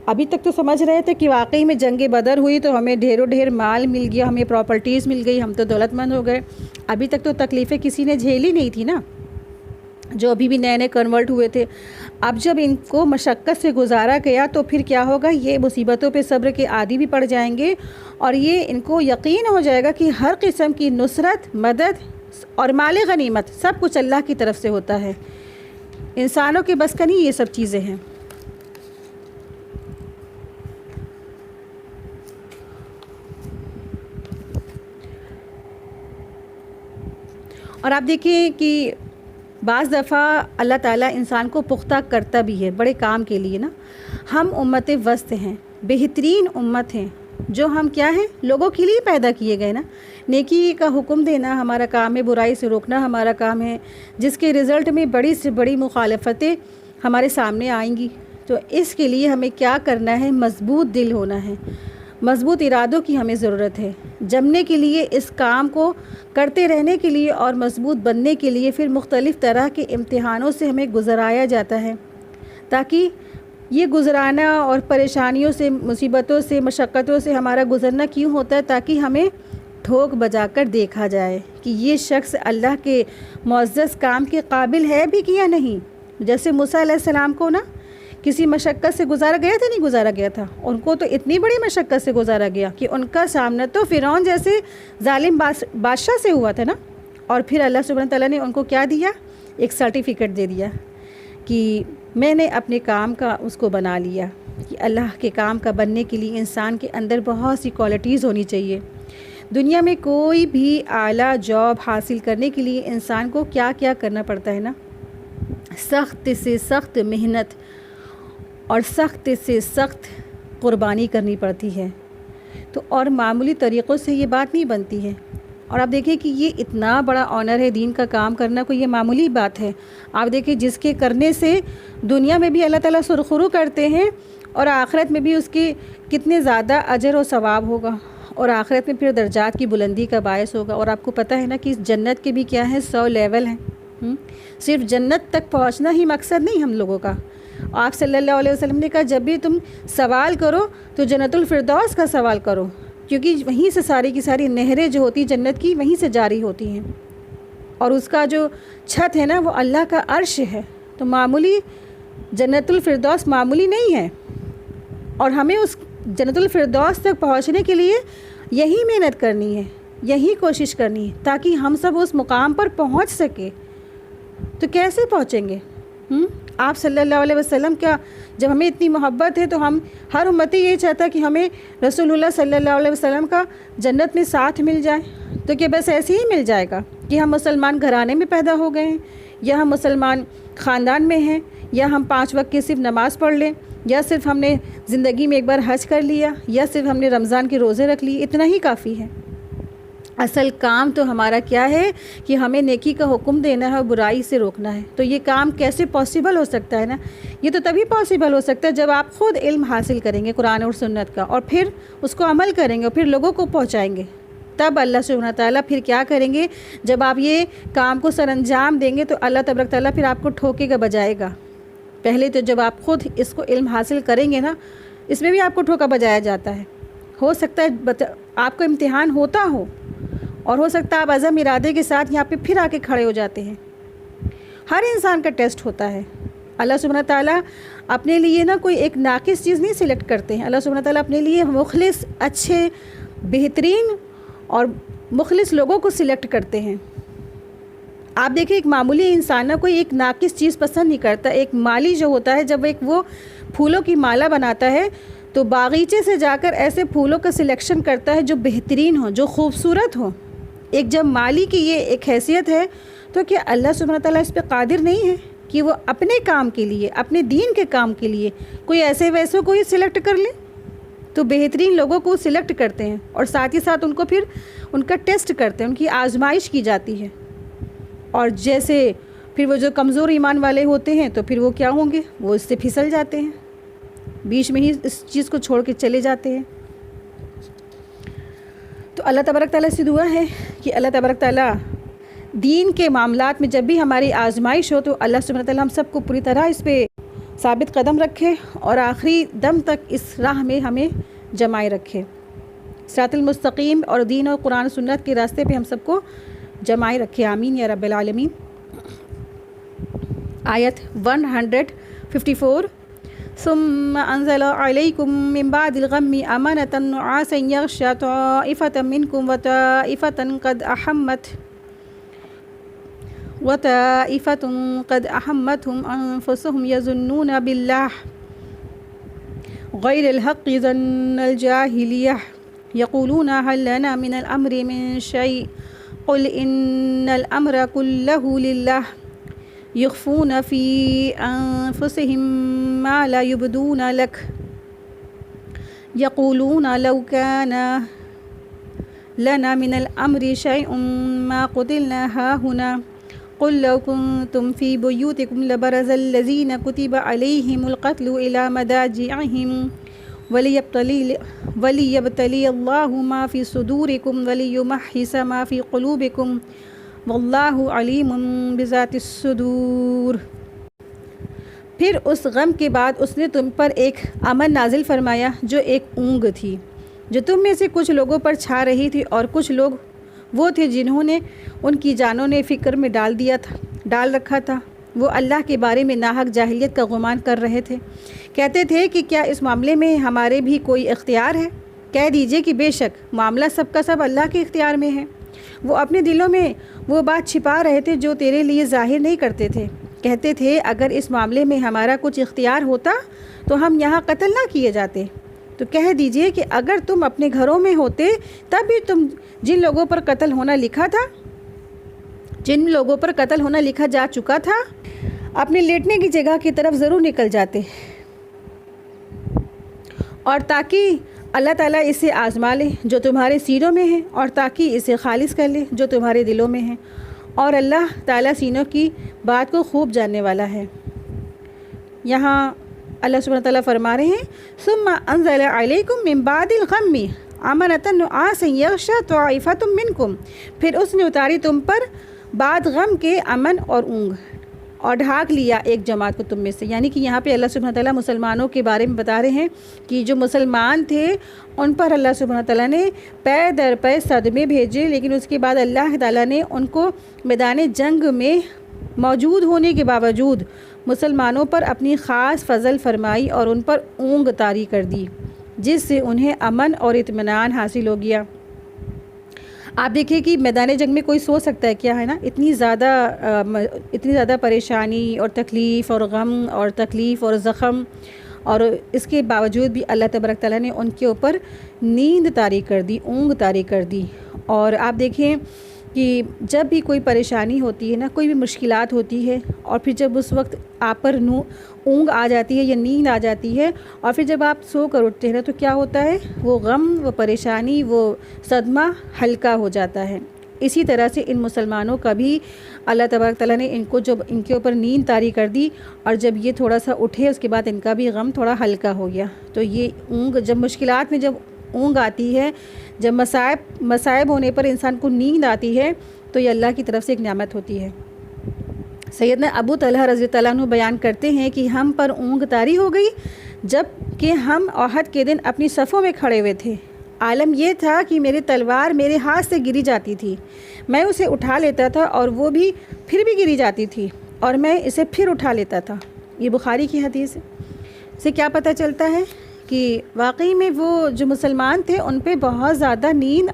ابھی تک تو سمجھ رہے تھے کہ واقعی میں جنگ بدر ہوئی تو ہمیں ڈھیروں ڈھیر مال مل گیا، ہمیں پراپرٹیز مل گئی، ہم تو دولت مند ہو گئے۔ ابھی تک تو تکلیفیں کسی نے جھیلی نہیں تھی نا، جو ابھی بھی نئے کنورٹ ہوئے تھے۔ اب جب ان کو مشقت سے گزارا گیا تو پھر کیا ہوگا، یہ مصیبتوں پہ صبر کے عادی بھی پڑ جائیں گے، اور یہ ان کو یقین ہو جائے گا کہ ہر قسم کی نصرت، مدد اور مال غنیمت سب کچھ اللہ کی طرف سے ہوتا ہے، انسانوں کے بس کا نہیں یہ سب چیزیں ہیں۔ اور آپ دیکھیں کہ بعض دفعہ اللہ تعالیٰ انسان کو پختہ کرتا بھی ہے بڑے کام کے لیے نا۔ ہم امت وسط ہیں، بہترین امت ہیں، جو ہم کیا ہیں، لوگوں کے لیے پیدا کیے گئے نا۔ نیکی کا حکم دینا ہمارا کام ہے، برائی سے روکنا ہمارا کام ہے، جس کے رزلٹ میں بڑی سے بڑی مخالفتیں ہمارے سامنے آئیں گی۔ تو اس کے لیے ہمیں کیا کرنا ہے، مضبوط دل ہونا ہے، مضبوط ارادوں کی ہمیں ضرورت ہے جمنے کے لیے، اس کام کو کرتے رہنے کے لیے اور مضبوط بننے کے لیے۔ پھر مختلف طرح کے امتحانوں سے ہمیں گزرایا جاتا ہے، تاکہ یہ گزرانا اور پریشانیوں سے، مصیبتوں سے، مشقتوں سے ہمارا گزرنا کیوں ہوتا ہے، تاکہ ہمیں ٹھوک بجا کر دیکھا جائے کہ یہ شخص اللہ کے معزز کام کے قابل ہے بھی کہ یا نہیں۔ جیسے موسیٰ علیہ السلام کو نا کسی مشقت سے گزارا گیا تھا؟ نہیں گزارا گیا تھا. ان کو تو اتنی بڑی مشقت سے گزارا گیا کہ ان کا سامنا تو فرعون جیسے ظالم بادشاہ سے ہوا تھا نا. اور پھر اللہ سبحانہ تعالیٰ نے ان کو کیا دیا؟ ایک سرٹیفکیٹ دے دیا کہ میں نے اپنے کام کا اس کو بنا لیا. کہ اللہ کے کام کا بننے کے لیے انسان کے اندر بہت سی کوالٹیز ہونی چاہیے. دنیا میں کوئی بھی اعلیٰ جاب حاصل کرنے کے لیے انسان کو کیا کیا کرنا پڑتا ہے نا؟ سخت سے سخت محنت اور سخت سے سخت قربانی کرنی پڑتی ہے. تو اور معمولی طریقوں سے یہ بات نہیں بنتی ہے. اور آپ دیکھیں کہ یہ اتنا بڑا آنر ہے دین کا کام کرنا، کوئی یہ معمولی بات ہے؟ آپ دیکھیں جس کے کرنے سے دنیا میں بھی اللہ تعالیٰ سرخرو کرتے ہیں اور آخرت میں بھی اس کے کتنے زیادہ اجر و ثواب ہوگا، اور آخرت میں پھر درجات کی بلندی کا باعث ہوگا. اور آپ کو پتہ ہے نا کہ جنت کے بھی کیا ہے، 100 لیول ہیں. صرف جنت تک پہنچنا ہی مقصد نہیں ہم لوگوں کا. آپ صلی اللہ علیہ وسلم نے کہا جب بھی تم سوال کرو تو جنت الفردوس کا سوال کرو، کیونکہ وہیں سے ساری کی ساری نہریں جو ہوتی جنت کی وہیں سے جاری ہوتی ہیں. اور اس کا جو چھت ہے نا وہ اللہ کا عرش ہے. تو معمولی جنت الفردوس معمولی نہیں ہے، اور ہمیں اس جنت الفردوس تک پہنچنے کے لیے یہی محنت کرنی ہے، یہی کوشش کرنی ہے تاکہ ہم سب اس مقام پر پہنچ سکے. تو کیسے پہنچیں گے؟ آپ صلی اللہ علیہ وسلم کا جب ہمیں اتنی محبت ہے تو ہم ہر امتی یہی چاہتا کہ ہمیں رسول اللہ صلی اللہ علیہ وسلم کا جنت میں ساتھ مل جائے. تو کیا بس ایسے ہی مل جائے گا کہ ہم مسلمان گھرانے میں پیدا ہو گئے ہیں، یا ہم مسلمان خاندان میں ہیں، یا ہم 5 وقت کی صرف نماز پڑھ لیں، یا صرف ہم نے زندگی میں ایک بار حج کر لیا، یا صرف ہم نے رمضان کے روزے رکھ لیے، اتنا ہی کافی ہے؟ اصل کام تو ہمارا کیا ہے کہ ہمیں نیکی کا حکم دینا ہے اور برائی سے روکنا ہے. تو یہ کام کیسے پاسبل ہو سکتا ہے نا؟ یہ تو تبھی پاسبل ہو سکتا ہے جب آپ خود علم حاصل کریں گے قرآن اور سنت کا، اور پھر اس کو عمل کریں گے اور پھر لوگوں کو پہنچائیں گے. تب اللہ سبحانہ تعالیٰ پھر کیا کریں گے؟ جب آپ یہ کام کو سر انجام دیں گے تو اللہ تبارک تعالیٰ پھر آپ کو ٹھوکے گا بجائے گا. پہلے تو جب آپ خود اس کو علم حاصل کریں گے نا، اس میں بھی آپ کو ٹھوکا بجایا جاتا ہے. ہو سکتا ہے آپ کا امتحان ہوتا ہو، اور ہو سکتا ہے آپ عزم ارادے کے ساتھ یہاں پہ پھر آ کے کھڑے ہو جاتے ہیں. ہر انسان کا ٹیسٹ ہوتا ہے. اللہ سبحانہ تعالیٰ اپنے لیے نا کوئی ایک ناقص چیز نہیں سلیکٹ کرتے ہیں. اللہ سبحانہ تعالیٰ اپنے لیے مخلص، اچھے، بہترین اور مخلص لوگوں کو سلیکٹ کرتے ہیں. آپ دیکھیں ایک معمولی انسان نا کوئی ایک ناقص چیز پسند نہیں کرتا. ایک مالی جو ہوتا ہے جب ایک وہ پھولوں کی مالا بناتا ہے تو باغیچے سے جا کر ایسے پھولوں کا سلیکشن کرتا ہے جو بہترین ہوں، جو خوبصورت ہوں. ایک جب مالی کی یہ ایک حیثیت ہے تو کیا اللہ سبحانہ تعالیٰ اس پہ قادر نہیں ہے کہ وہ اپنے کام کے لیے، اپنے دین کے کام کے لیے کوئی ایسے ویسے کوئی سلیکٹ کر لے؟ تو بہترین لوگوں کو سلیکٹ کرتے ہیں اور ساتھ ہی ساتھ ان کو پھر ان کا ٹیسٹ کرتے ہیں، ان کی آزمائش کی جاتی ہے. اور جیسے پھر وہ جو کمزور ایمان والے ہوتے ہیں تو پھر وہ کیا ہوں گے؟ وہ اس سے پھسل جاتے ہیں، بیچ میں ہی اس چیز کو چھوڑ کے چلے جاتے ہیں. تو اللہ تبارک تعالیٰ سے دعا ہے کہ اللہ تبارک تعالیٰ دین کے معاملات میں جب بھی ہماری آزمائش ہو تو اللہ سبحانہ تعالیٰ ہم سب کو پوری طرح اس پہ ثابت قدم رکھے اور آخری دم تک اس راہ میں ہمیں جمائے رکھے. صراط المستقیم اور دین اور قرآن سنت کے راستے پہ ہم سب کو جمائے رکھے. آمین یا رب العالمین. آیت 154. ثم انزل عليكم من بعد الغم أمانة نعاسا يغشى طائفة منكم وطائفة قد أحمتهم أنفسهم يظنون بالله غير الحق ظن الجاهلية يقولون هل لنا من الأمر من شيء قل إن الأمر كله لله يخفون في أنفسهم ما لا يبدون لك يقولون لو كان لنا من الأمر شيء ما قتلنا هاهنا قل لو كنتم في بيوتكم لبرز الذين كتب عليهم القتل إلى مضاجعهم وليبتلي الله ما في صدوركم وليمحص ما في قلوبكم واللہ علیم بذات الصدور. پھر اس غم کے بعد اس نے تم پر ایک امن نازل فرمایا جو ایک اونگ تھی جو تم میں سے کچھ لوگوں پر چھا رہی تھی، اور کچھ لوگ وہ تھے جنہوں نے ان کی جانوں نے فکر میں ڈال رکھا تھا وہ اللہ کے بارے میں ناحق جاہلیت کا گمان کر رہے تھے۔ کہتے تھے کہ کیا اس معاملے میں ہمارے بھی کوئی اختیار ہے؟ کہہ دیجئے کہ بے شک معاملہ سب کا سب اللہ کے اختیار میں ہے۔ وہ اپنے دلوں میں وہ بات چھپا رہے تھے جو تیرے لیے ظاہر نہیں کرتے تھے۔ کہتے تھے اگر اس معاملے میں ہمارا کچھ اختیار ہوتا تو ہم یہاں قتل نہ کیے جاتے۔ تو کہہ دیجئے کہ اگر تم اپنے گھروں میں ہوتے تب بھی تم جن لوگوں پر قتل ہونا لکھا جا چکا تھا اپنے لیٹنے کی جگہ کی طرف ضرور نکل جاتے، اور تاکہ اللہ تعالیٰ اسے آزما لے جو تمہارے سینوں میں ہے، اور تاکہ اسے خالص کر لے جو تمہارے دلوں میں ہے، اور اللہ تعالیٰ سینوں کی بات کو خوب جاننے والا ہے۔ یہاں اللہ سبحانہ تعالیٰ فرما رہے ہیں ثم انزل علیکم من بعد الغم امنۃ نعاسا یغشی طائفۃ منکم، پھر اس نے اتاری تم پر بعد غم کے امن اور اونگ، اور ڈھانک لیا ایک جماعت کو تم میں سے۔ یعنی کہ یہاں پہ اللہ سبحانہ تعالیٰ مسلمانوں کے بارے میں بتا رہے ہیں کہ جو مسلمان تھے ان پر اللہ سبحانہ تعالیٰ نے پے در پے صدمے بھیجے، لیکن اس کے بعد اللہ تعالیٰ نے ان کو میدان جنگ میں موجود ہونے کے باوجود مسلمانوں پر اپنی خاص فضل فرمائی اور ان پر اونگ طاری کر دی، جس سے انہیں امن اور اطمینان حاصل ہو گیا۔ آپ دیکھیں کہ میدان جنگ میں کوئی سوچ سکتا ہے کیا ہے نا، اتنی زیادہ پریشانی اور تکلیف اور غم اور تکلیف اور زخم، اور اس کے باوجود بھی اللہ تبارک تعالیٰ نے ان کے اوپر نیند طاری کر دی، اونگ طاری کر دی۔ اور آپ دیکھیں کہ جب بھی کوئی پریشانی ہوتی ہے نا، کوئی بھی مشکلات ہوتی ہے، اور پھر جب اس وقت آپ پر اونگ آ جاتی ہے یا نیند آ جاتی ہے، اور پھر جب آپ سو کر اٹھتے ہیں نا تو کیا ہوتا ہے، وہ غم، وہ پریشانی، وہ صدمہ ہلکا ہو جاتا ہے۔ اسی طرح سے ان مسلمانوں کا بھی اللہ تبارک تعالیٰ نے ان کے اوپر نیند طاری کر دی، اور جب یہ تھوڑا سا اٹھے اس کے بعد ان کا بھی غم تھوڑا ہلکا ہو گیا۔ تو یہ اونگ جب مشکلات میں جب اونگ آتی ہے، جب مصائب ہونے پر انسان کو نیند آتی ہے، تو یہ اللہ کی طرف سے ایک نعمت ہوتی ہے۔ سیدنا ابو طلحہ رضی اللہ عنہ بیان کرتے ہیں کہ ہم پر اونگ طاری ہو گئی جب کہ ہم احد کے دن اپنی صفوں میں کھڑے ہوئے تھے۔ عالم یہ تھا کہ میری تلوار میرے ہاتھ سے گری جاتی تھی، میں اسے اٹھا لیتا تھا اور وہ بھی پھر بھی گری جاتی تھی، اور میں اسے پھر اٹھا لیتا تھا۔ یہ بخاری کی حدیث ہے۔ اس سے کیا پتہ چلتا ہے کہ واقعی میں وہ جو مسلمان تھے ان پہ بہت زیادہ نیند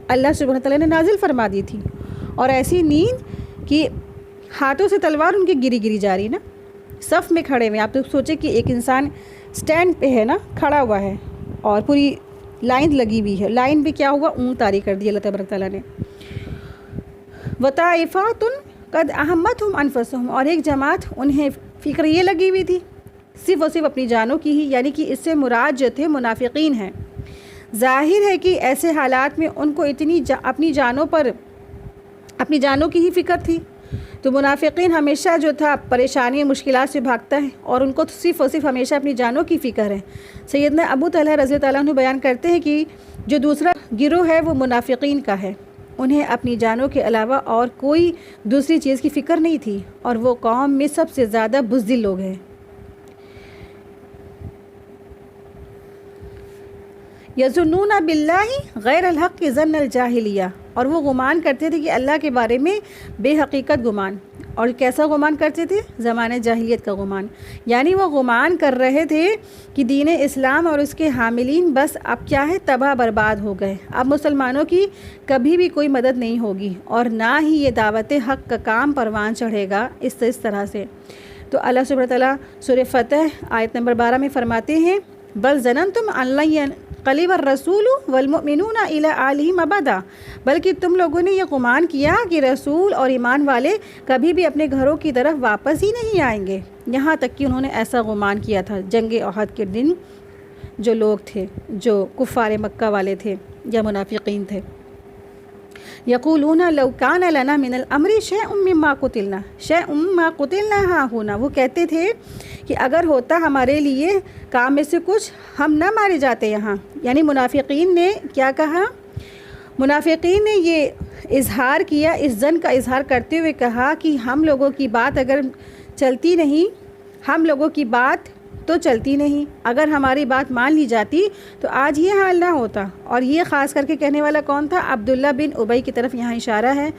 اللہ سبحانہ تعالیٰ نے نازل فرما دی تھی، اور ایسی نیند کہ ہاتھوں سے تلوار ان کی گری جا رہی نا، صف میں کھڑے ہوئے۔ آپ تو سوچیں کہ ایک انسان سٹینڈ پہ ہے نا، کھڑا ہوا ہے، اور پوری لائن لگی ہوئی ہے، لائن پہ کیا ہوا، اونگ طاری کر دی اللہ تبارک تعالیٰ نے۔ وطائفات قد اہمتہم انفسہم، اور ایک جماعت انہیں فکر یہ لگی ہوئی تھی صرف اور صرف اپنی جانوں کی ہی، یعنی کہ اس سے مراد جو تھے منافقین ہیں۔ ظاہر ہے کہ ایسے حالات میں ان کو اتنی اپنی جانوں کی ہی فکر تھی۔ تو منافقین ہمیشہ جو تھا پریشانی مشکلات سے بھاگتا ہے، اور ان کو صرف اور صرف ہمیشہ اپنی جانوں کی فکر ہے۔ سیدنا ابو طلحہ رضی اللہ عنہ بیان کرتے ہیں کہ جو دوسرا گروہ ہے وہ منافقین کا ہے، انہیں اپنی جانوں کے علاوہ اور کوئی دوسری چیز کی فکر نہیں تھی، اور وہ قوم میں سب سے زیادہ بزدل لوگ ہیں۔ یظنون باللہ غیر الحق ظن الجاہلیہ، اور وہ گمان کرتے تھے کہ اللہ کے بارے میں بے حقیقت گمان۔ اور کیسا گمان کرتے تھے؟ زمانہ جاہلیت کا گمان، یعنی وہ گمان کر رہے تھے کہ دین اسلام اور اس کے حاملین بس اب کیا ہے، تباہ برباد ہو گئے، اب مسلمانوں کی کبھی بھی کوئی مدد نہیں ہوگی، اور نہ ہی یہ دعوت حق کا کام پروان چڑھے گا اس طرح سے۔ تو اللہ سبحانہ تعالیٰ سورہ فتح آیت نمبر 12 میں فرماتے ہیں بل ظننتم ان لن ينقلب الرسول والمؤمنون الى اہلہم ابدا، بلکہ تم لوگوں نے یہ گمان کیا کہ رسول اور ایمان والے کبھی بھی اپنے گھروں کی طرف واپس ہی نہیں آئیں گے۔ یہاں تک کہ انہوں نے ایسا گمان کیا تھا جنگ احد کے دن، جو لوگ تھے جو کفار مکہ والے تھے یا منافقین تھے۔ یقولون لو کان لنا من الامر شیء مما قتلنا ہاہنا، وہ کہتے تھے کہ اگر ہوتا ہمارے لیے کام میں سے کچھ ہم نہ مارے جاتے یہاں۔ یعنی منافقین نے کیا کہا؟ منافقین نے یہ اظہار کیا، اس ظن کا اظہار کرتے ہوئے کہا کہ ہم لوگوں کی بات اگر چلتی نہیں، ہم لوگوں کی بات تو چلتی نہیں، اگر ہماری بات مان لی جاتی تو آج یہ حال نہ ہوتا۔ اور یہ خاص کر کے کہنے والا کون تھا؟ عبداللہ بن ابی کی طرف یہاں اشارہ ہے۔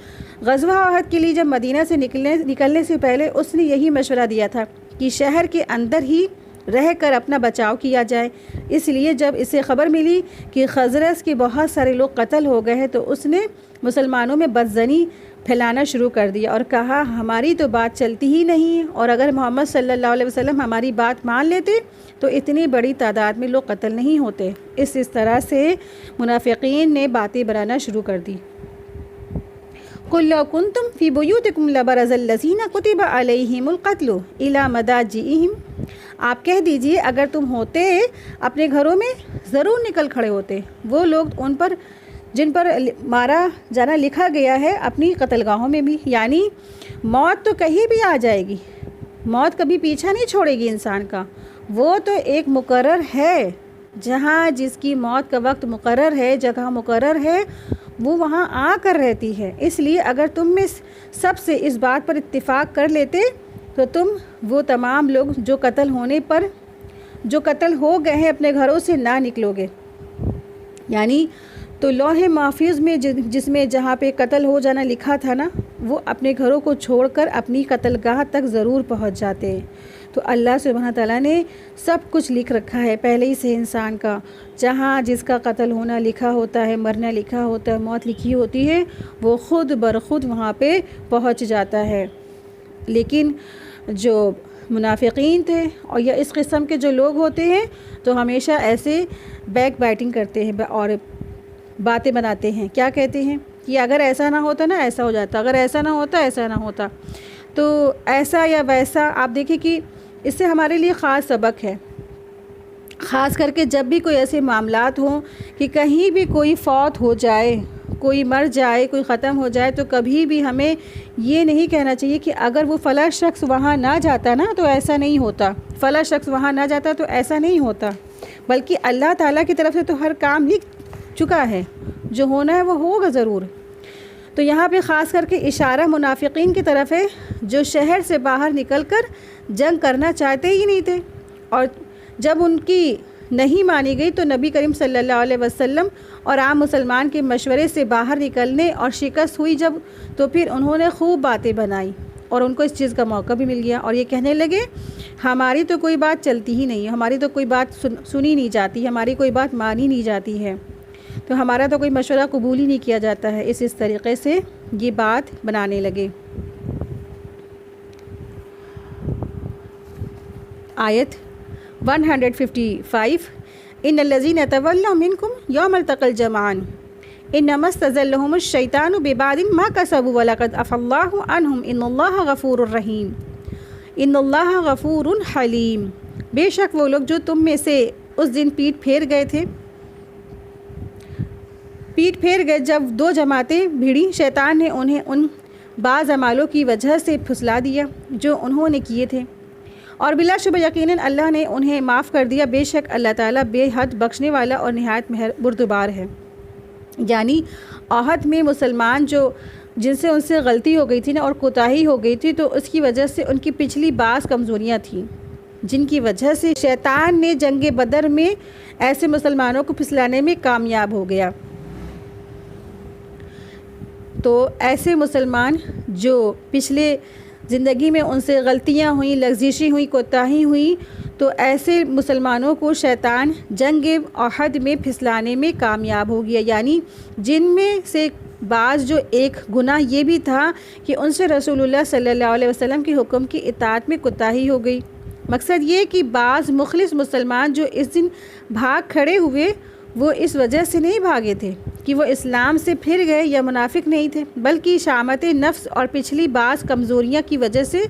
غزوہ احد کے لیے جب مدینہ سے نکلنے سے پہلے اس نے یہی مشورہ دیا تھا کہ شہر کے اندر ہی رہ کر اپنا بچاؤ کیا جائے۔ اس لیے جب اسے خبر ملی کہ خزرج کے بہت سارے لوگ قتل ہو گئے ہیں تو اس نے مسلمانوں میں بدظنی پھیلانا شروع کر دیا اور کہا ہماری تو بات چلتی ہی نہیں، اور اگر محمد صلی اللہ علیہ وسلم ہماری بات مان لیتے تو اتنی بڑی تعداد میں لوگ قتل نہیں ہوتے۔ اس طرح سے منافقین نے باتیں بنانا شروع کر دی۔ قُل لَوْ كُنْتُمْ فِي بُيُوتِكُمْ لَبَرَزَ الَّذِينَ كُتِبَ عَلَيْهِمُ الْقَتْلُ إِلَى مَضَاجِعِهِمْ، آپ کہہ دیجئے اگر تم ہوتے اپنے گھروں میں ضرور نکل کھڑے ہوتے وہ لوگ ان پر جن پر مارا جانا لکھا گیا ہے اپنی قتل گاہوں میں بھی، یعنی موت تو کہیں بھی آ جائے گی، موت کبھی پیچھا نہیں چھوڑے گی انسان کا، وہ تو ایک مقرر ہے، جہاں جس کی موت کا وقت مقرر ہے، جگہ مقرر ہے، وہ وہاں آ کر رہتی ہے۔ اس لیے اگر تم میں سب سے اس بات پر اتفاق کر لیتے تو تم وہ تمام لوگ جو قتل ہو گئے ہیں اپنے گھروں سے نہ نکلو گے، یعنی تو لوح محفوظ میں جہاں پہ قتل ہو جانا لکھا تھا نا، وہ اپنے گھروں کو چھوڑ کر اپنی قتل گاہ تک ضرور پہنچ جاتے ہیں۔ تو اللہ سبحانہ تعالیٰ نے سب کچھ لکھ رکھا ہے پہلے ہی سے انسان کا، جہاں جس کا قتل ہونا لکھا ہوتا ہے، مرنا لکھا ہوتا ہے، موت لکھی ہوتی ہے، وہ خود برخود وہاں پہ پہنچ جاتا ہے۔ لیکن جو منافقین تھے اور یا اس قسم کے جو لوگ ہوتے ہیں تو ہمیشہ ایسے بیک بائٹنگ کرتے ہیں اور باتیں بناتے ہیں۔ کیا کہتے ہیں کہ اگر ایسا نہ ہوتا نا ایسا ہو جاتا، اگر ایسا نہ ہوتا ایسا نہ ہوتا، تو ایسا یا ویسا۔ آپ دیکھیں کہ اس سے ہمارے لیے خاص سبق ہے، خاص کر کے جب بھی کوئی ایسے معاملات ہوں کہ کہیں بھی کوئی فوت ہو جائے، کوئی مر جائے، کوئی ختم ہو جائے، تو کبھی بھی ہمیں یہ نہیں کہنا چاہیے کہ اگر وہ فلاں شخص وہاں نہ جاتا نا تو ایسا نہیں ہوتا، فلاں شخص وہاں نہ جاتا تو ایسا نہیں ہوتا، بلکہ اللہ تعالیٰ کی طرف سے تو ہر کام لکھ چکا ہے، جو ہونا ہے وہ ہوگا ضرور۔ تو یہاں پہ خاص کر کے اشارہ منافقین کی طرف ہے جو شہر سے باہر نکل کر جنگ کرنا چاہتے ہی نہیں تھے، اور جب ان کی نہیں مانی گئی تو نبی کریم صلی اللہ علیہ وسلم اور عام مسلمان کے مشورے سے باہر نکلنے اور شکست ہوئی جب، تو پھر انہوں نے خوب باتیں بنائی اور ان کو اس چیز کا موقع بھی مل گیا، اور یہ کہنے لگے ہماری تو کوئی بات چلتی ہی نہیں، ہماری تو کوئی بات سنی نہیں جاتی، ہماری کوئی بات مانی نہیں جاتی ہے، تو ہمارا تو کوئی مشورہ قبول ہی نہیں کیا جاتا ہے۔ اس طریقے سے یہ بات بنانے لگے۔ آیت 155 ان الذین تولوا منکم یوم التقى الجمعان انما استزلهم الشیطان ببعض ما کسبوا ولقد عفا اللہ عنہم ان اللہ غفور رحیم ان اللہ غفور حلیم۔ بے شک وہ لوگ جو تم میں سے اس دن پیٹ پھیر گئے جب دو جماعتیں بھیڑی، شیطان نے انہیں ان بعض اعمالوں کی وجہ سے پھسلا دیا جو انہوں نے کیے تھے، اور بلا شبہ یقیناً اللہ نے انہیں معاف کر دیا، بے شک اللہ تعالیٰ بے حد بخشنے والا اور نہایت بردبار ہے۔ یعنی عہد میں مسلمان جن سے ان سے غلطی ہو گئی تھی نا اور کوتاہی ہو گئی تھی، تو اس کی وجہ سے ان کی پچھلی بعض کمزوریاں تھیں جن کی وجہ سے شیطان نے جنگ بدر میں ایسے مسلمانوں کو پھسلانے میں کامیاب ہو گیا۔ تو ایسے مسلمان جو پچھلے زندگی میں ان سے غلطیاں ہوئیں، لغزشیں ہوئیں، کوتاہی ہوئیں، تو ایسے مسلمانوں کو شیطان جنگ احد میں پھسلانے میں کامیاب ہو گیا۔ یعنی جن میں سے بعض جو ایک گناہ یہ بھی تھا کہ ان سے رسول اللہ صلی اللہ علیہ وسلم کے حکم کی اطاعت میں کوتاہی ہو گئی۔ مقصد یہ کہ بعض مخلص مسلمان جو اس دن بھاگ کھڑے ہوئے وہ اس وجہ سے نہیں بھاگے تھے کہ وہ اسلام سے پھر گئے یا منافق نہیں تھے، بلکہ شامت نفس اور پچھلی بعض کمزوریاں کی وجہ سے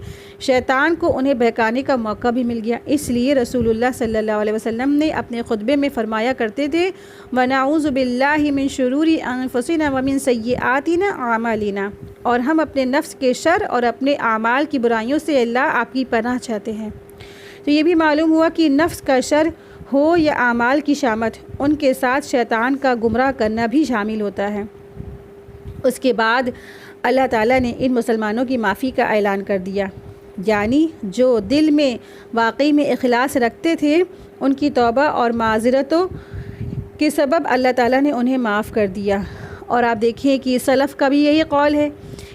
شیطان کو انہیں بہکانے کا موقع بھی مل گیا۔ اس لیے رسول اللہ صلی اللہ علیہ وسلم نے اپنے خطبے میں فرمایا کرتے تھے وَنَعُوذُ بِاللَّهِ مِن شُرُورِ أَنفُسِنَا وَمِن سَيِّئَاتِ أَعْمَالِنَا، اور ہم اپنے نفس کے شر اور اپنے اعمال کی برائیوں سے اللہ آپ کی پناہ چاہتے ہیں۔ تو یہ بھی معلوم ہوا کہ نفس کا شر ہو یا اعمال کی شامت، ان کے ساتھ شیطان کا گمراہ کرنا بھی شامل ہوتا ہے۔ اس کے بعد اللہ تعالیٰ نے ان مسلمانوں کی معافی کا اعلان کر دیا یعنی جو دل میں واقعی میں اخلاص رکھتے تھے ان کی توبہ اور معذرتوں کے سبب اللہ تعالیٰ نے انہیں معاف کر دیا۔ اور آپ دیکھیں کہ سلف کا بھی یہی قول ہے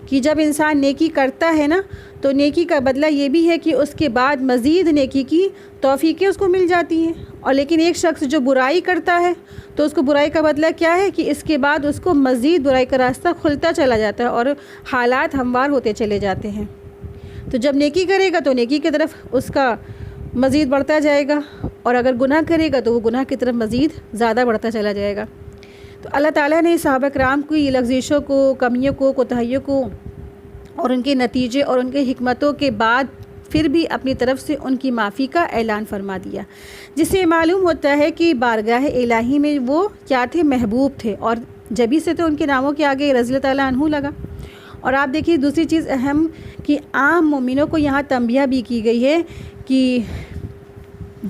کہ جب انسان نیکی کرتا ہے نا تو نیکی کا بدلہ یہ بھی ہے کہ اس کے بعد مزید نیکی کی توفیقیں اس کو مل جاتی ہیں، اور لیکن ایک شخص جو برائی کرتا ہے تو اس کو برائی کا بدلہ کیا ہے کہ اس کے بعد اس کو مزید برائی کا راستہ کھلتا چلا جاتا ہے اور حالات ہموار ہوتے چلے جاتے ہیں۔ تو جب نیکی کرے گا تو نیکی کی طرف اس کا مزید بڑھتا جائے گا، اور اگر گناہ کرے گا تو وہ گناہ کی طرف مزید زیادہ بڑھتا چلا جائے گا۔ تو اللہ تعالیٰ نے صحابہ کرام کی لغزشوں کو، کمیوں کو، کوتاہیوں کو اور ان کے نتیجے اور ان کے حکمتوں کے بعد پھر بھی اپنی طرف سے ان کی معافی کا اعلان فرما دیا، جس سے معلوم ہوتا ہے کہ بارگاہ الہی میں وہ کیا تھے، محبوب تھے، اور جبھی سے تو ان کے ناموں کے آگے رضی اللہ تعالیٰ عنہ لگا۔ اور آپ دیکھیے دوسری چیز اہم کہ عام مومنوں کو یہاں تنبیہ بھی کی گئی ہے کہ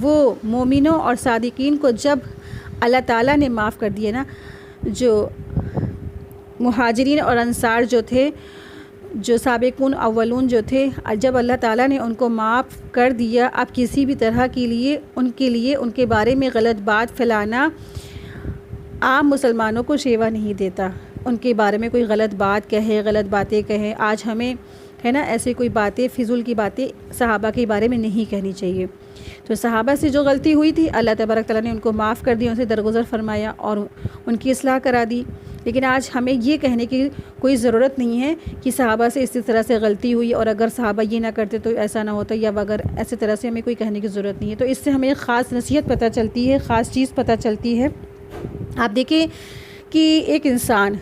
وہ مومنوں اور صادقین کو جب اللہ تعالیٰ نے معاف کر دیے نا، جو مہاجرین اور انصار جو تھے، جو سابقون اولون جو تھے، جب اللہ تعالیٰ نے ان کو معاف کر دیا، اب کسی بھی طرح کے لیے ان کے بارے میں غلط بات پھیلانا عام مسلمانوں کو شیوا نہیں دیتا۔ ان کے بارے میں کوئی غلط بات کہے، غلط باتیں کہیں، آج ہمیں ہے نا ایسے کوئی باتیں، فضول کی باتیں صحابہ کے بارے میں نہیں کہنی چاہیے۔ تو صحابہ سے جو غلطی ہوئی تھی اللہ تبارک تعالیٰ نے ان کو معاف کر دیا، ان سے درگزر فرمایا اور ان کی اصلاح کرا دی۔ لیکن آج ہمیں یہ کہنے کی کوئی ضرورت نہیں ہے کہ صحابہ سے اس طرح سے غلطی ہوئی اور اگر صحابہ یہ نہ کرتے تو ایسا نہ ہوتا، یا اگر ایسے طرح سے ہمیں کوئی کہنے کی ضرورت نہیں ہے۔ تو اس سے ہمیں ایک خاص نصیحت پتہ چلتی ہے، خاص چیز پتہ چلتی ہے۔ آپ دیکھیں کہ ایک انسان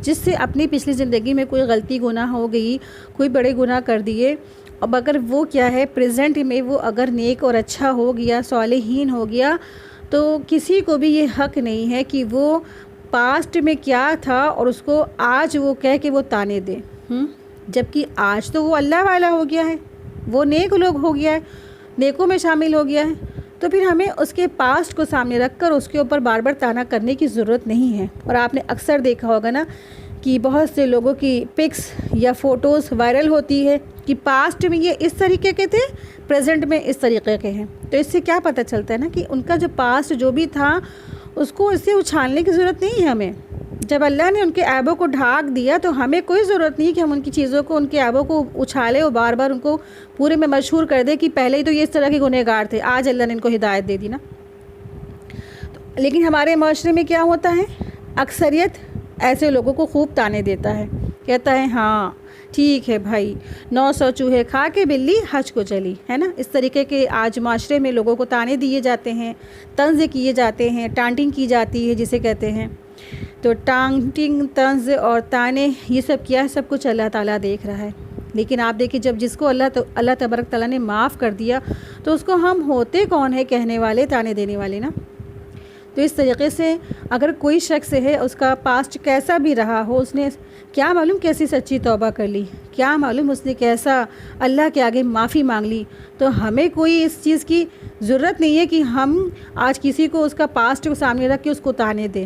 جس سے اپنی پچھلی زندگی میں کوئی غلطی گناہ ہو گئی، کوئی بڑے گناہ کر دیے، اب اگر وہ کیا ہے پریزنٹ میں وہ اگر نیک اور اچھا ہو گیا، صالحین ہو گیا، تو کسی کو بھی یہ حق نہیں ہے کہ وہ پاسٹ میں کیا تھا اور اس کو آج وہ کہہ کے وہ تانے دے، جبکہ آج تو وہ اللہ والا ہو گیا ہے، وہ نیک لوگ ہو گیا ہے، نیکوں میں شامل ہو گیا ہے، تو پھر ہمیں اس کے پاسٹ کو سامنے رکھ کر اس کے اوپر بار بار تانا کرنے کی ضرورت نہیں ہے۔ اور آپ نے اکثر دیکھا ہوگا نا کہ بہت سے لوگوں کی پکس یا فوٹوز وائرل ہوتی ہے کہ پاسٹ میں یہ اس طریقے کے تھے، پریزنٹ میں اس طریقے کے ہیں۔ تو اس سے کیا پتہ چلتا ہے نا کہ ان کا جو پاسٹ جو بھی تھا اس کو اس سے اچھالنے کی ضرورت نہیں ہے ہمیں۔ جب اللہ نے ان کے عیبوں کو ڈھانک دیا تو ہمیں کوئی ضرورت نہیں کہ ہم ان کی چیزوں کو، ان کے عیبوں کو اچھالیں اور بار بار ان کو پورے میں مشہور کر دیں کہ پہلے ہی تو یہ اس طرح کے گنہگار تھے، آج اللہ نے ان کو ہدایت دے دی نا۔ لیکن ہمارے معاشرے میں کیا ہوتا ہے، اکثریت ایسے لوگوں کو خوب تانے دیتا ہے، کہتا ہے ہاں ٹھیک ہے بھائی، 900 چوہے کھا کے بلی حج کو چلی، ہے نا۔ اس طریقے کے آج معاشرے میں لوگوں کو تانے دیے جاتے ہیں، طنز کیے جاتے ہیں، ٹانٹنگ کی جاتی ہے جسے کہتے ہیں۔ تو ٹانٹنگ، طنز اور تانے یہ سب کیا ہے، سب کچھ اللہ تعالیٰ دیکھ رہا ہے۔ لیکن آپ دیکھیں جب جس کو اللہ تبارک تعالیٰ نے معاف کر دیا تو اس کو ہم ہوتے کون ہے کہنے والے، تانے دینے والے نا۔ تو اس طریقے سے اگر کوئی شخص ہے اس کا پاسٹ کیسا بھی رہا ہو، اس نے کیا معلوم کیسی سچی توبہ کر لی، کیا معلوم اس نے کیسا اللہ کے آگے معافی مانگ لی، تو ہمیں کوئی اس چیز کی ضرورت نہیں ہے کہ ہم آج کسی کو اس کا پاسٹ کو سامنے رکھ کے اس کو تانے دیں۔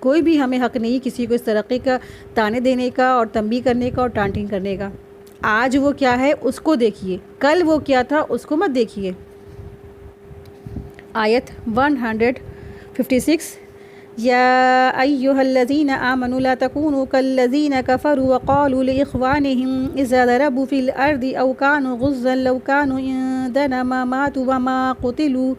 کوئی بھی ہمیں حق نہیں کسی کو اس طریقے کا تانے دینے کا اور تنبیہ کرنے کا اور ٹانٹنگ کرنے کا۔ آج وہ کیا ہے اس کو دیکھیے، کل وہ کیا تھا اس کو مت دیکھیے۔ آیت 156، یا ایھا الذین آمنوا لا تکونوا کالذین کفروا وقالوا لاخوانهم اذا ضربوا في الارض او كانوا غزا لو كانوا عندنا ما ماتوا وما قتلوا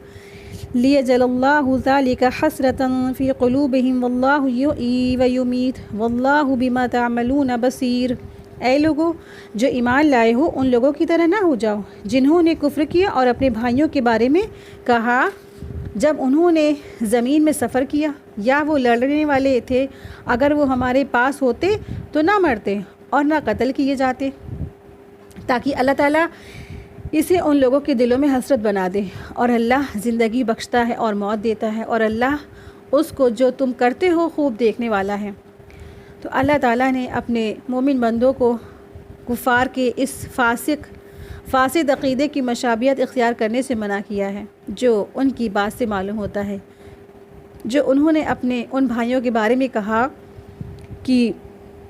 لیجعل اللہ ذلک حسرۃ فی قلوبہم واللہ یحیی ویمیت واللہ بما تعملون بصیر۔ اے لوگو جو ایمان لائے ہو ان لوگوں کی طرح نہ ہو جاؤ جنہوں نے کفر کیا اور اپنے بھائیوں کے بارے میں کہا جب انہوں نے زمین میں سفر کیا یا وہ لڑنے والے تھے، اگر وہ ہمارے پاس ہوتے تو نہ مرتے اور نہ قتل کیے جاتے، تاکہ اللہ تعالیٰ اسے ان لوگوں کے دلوں میں حسرت بنا دے۔ اور اللہ زندگی بخشتا ہے اور موت دیتا ہے، اور اللہ اس کو جو تم کرتے ہو خوب دیکھنے والا ہے۔ تو اللہ تعالیٰ نے اپنے مومن بندوں کو کفار کے اس فاسد عقیدے کی مشابہت اختیار کرنے سے منع کیا ہے، جو ان کی بات سے معلوم ہوتا ہے، جو انہوں نے اپنے ان بھائیوں کے بارے میں کہا کہ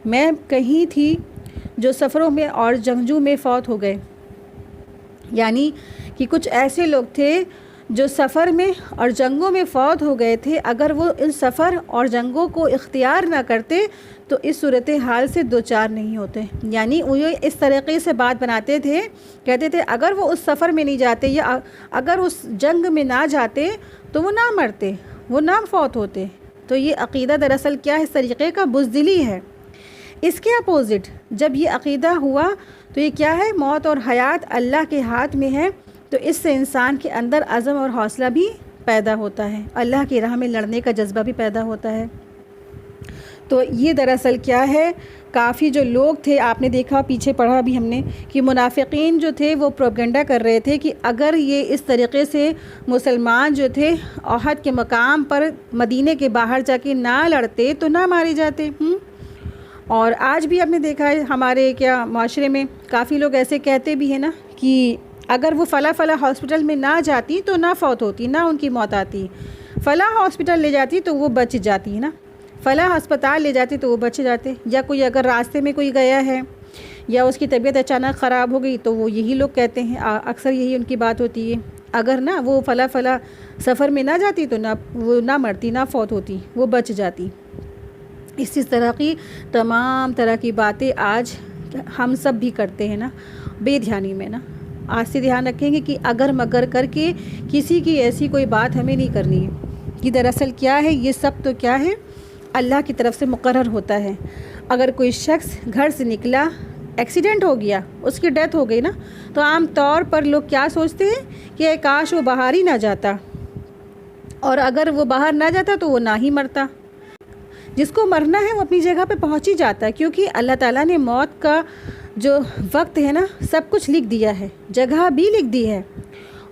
میں کہیں تھی جو سفروں میں اور جنگجو میں فوت ہو گئے، یعنی کہ کچھ ایسے لوگ تھے جو سفر میں اور جنگوں میں فوت ہو گئے تھے، اگر وہ ان سفر اور جنگوں کو اختیار نہ کرتے تو اس صورتحال سے دوچار نہیں ہوتے۔ یعنی وہ اس طریقے سے بات بناتے تھے، کہتے تھے اگر وہ اس سفر میں نہیں جاتے یا اگر اس جنگ میں نہ جاتے تو وہ نہ مرتے، وہ نہ فوت ہوتے۔ تو یہ عقیدہ دراصل کیا ہے؟ اس طریقے کا بزدلی ہے۔ اس کے اپوزٹ جب یہ عقیدہ ہوا تو یہ کیا ہے؟ موت اور حیات اللہ کے ہاتھ میں ہے، تو اس سے انسان کے اندر عزم اور حوصلہ بھی پیدا ہوتا ہے، اللہ کی راہ میں لڑنے کا جذبہ بھی پیدا ہوتا ہے۔ تو یہ دراصل کیا ہے؟ کافی جو لوگ تھے، آپ نے دیکھا پیچھے پڑھا بھی ہم نے کہ منافقین جو تھے وہ پروپیگنڈا کر رہے تھے کہ اگر یہ اس طریقے سے مسلمان جو تھے احد کے مقام پر مدینے کے باہر جا کے نہ لڑتے تو نہ مارے جاتے۔ اور آج بھی آپ نے دیکھا ہے ہمارے کیا معاشرے میں کافی لوگ ایسے کہتے بھی ہیں نا کہ اگر وہ فلاں ہاسپٹل میں نہ جاتی تو نہ فوت ہوتی، نہ ان کی موت آتی، فلاں ہاسپٹل لے جاتی تو وہ بچ جاتی ہے نا، فلاں ہسپتال لے جاتی تو وہ بچ جاتے۔ یا کوئی اگر راستے میں کوئی گیا ہے یا اس کی طبیعت اچانک خراب ہو گئی تو وہ یہی لوگ کہتے ہیں، اکثر یہی ان کی بات ہوتی ہے، اگر نہ وہ فلاں سفر میں نہ جاتی تو وہ نہ مرتی، نہ فوت ہوتی، وہ بچ جاتی۔ اسی طرح کی تمام طرح کی باتیں آج ہم سب بھی کرتے ہیں نا، بے دھیانی میں نا۔ آج سے دھیان رکھیں گے کہ اگر مگر کر کے کسی کی ایسی کوئی بات ہمیں نہیں کرنی ہے۔ یہ دراصل کیا ہے؟ یہ سب تو کیا ہے؟ اللہ کی طرف سے مقرر ہوتا ہے۔ اگر کوئی شخص گھر سے نکلا، ایکسیڈنٹ ہو گیا، اس کی ڈیتھ ہو گئی نا، تو عام طور پر لوگ کیا سوچتے ہیں کہ کاش وہ باہر ہی نہ جاتا، اور اگر وہ باہر نہ جاتا تو وہ نہ ہی مرتا۔ جس کو مرنا ہے وہ اپنی جگہ پہ پہنچ ہی جاتا ہے، کیونکہ اللہ تعالیٰ نے موت کا جو وقت ہے نا سب کچھ لکھ دیا ہے، جگہ بھی لکھ دی ہے،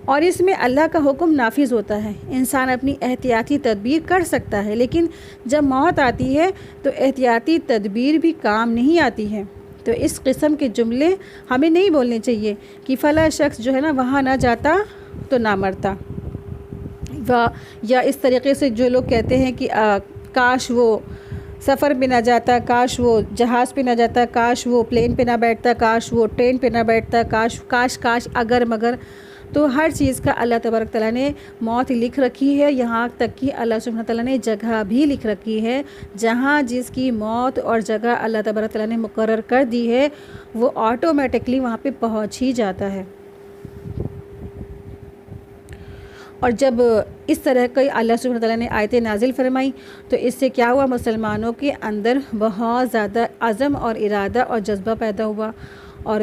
اور اس میں اللہ کا حکم نافذ ہوتا ہے۔ انسان اپنی احتیاطی تدبیر کر سکتا ہے، لیکن جب موت آتی ہے تو احتیاطی تدبیر بھی کام نہیں آتی ہے۔ تو اس قسم کے جملے ہمیں نہیں بولنے چاہیے کہ فلاں شخص جو ہے نا وہاں نہ جاتا تو نہ مرتا، یا اس طریقے سے جو لوگ کہتے ہیں کہ کاش وہ سفر پہ نہ جاتا، کاش وہ جہاز پہ نہ جاتا، کاش وہ پلین پہ نہ بیٹھتا، کاش وہ ٹرین پہ نہ بیٹھتا، کاش اگر مگر۔ تو ہر چیز کا اللہ تبارک تعالیٰ نے موت لکھ رکھی ہے، یہاں تک کہ اللہ سبحانہ تعالیٰ نے جگہ بھی لکھ رکھی ہے، جہاں جس کی موت اور جگہ اللہ تبارک تعالیٰ نے مقرر کر دی ہے وہ آٹومیٹکلی وہاں پہ پہنچ ہی جاتا ہے۔ اور جب اس طرح کی اللہ سبحانہ تعالیٰ نے آیتیں نازل فرمائی تو اس سے کیا ہوا؟ مسلمانوں کے اندر بہت زیادہ عزم اور ارادہ اور جذبہ پیدا ہوا، اور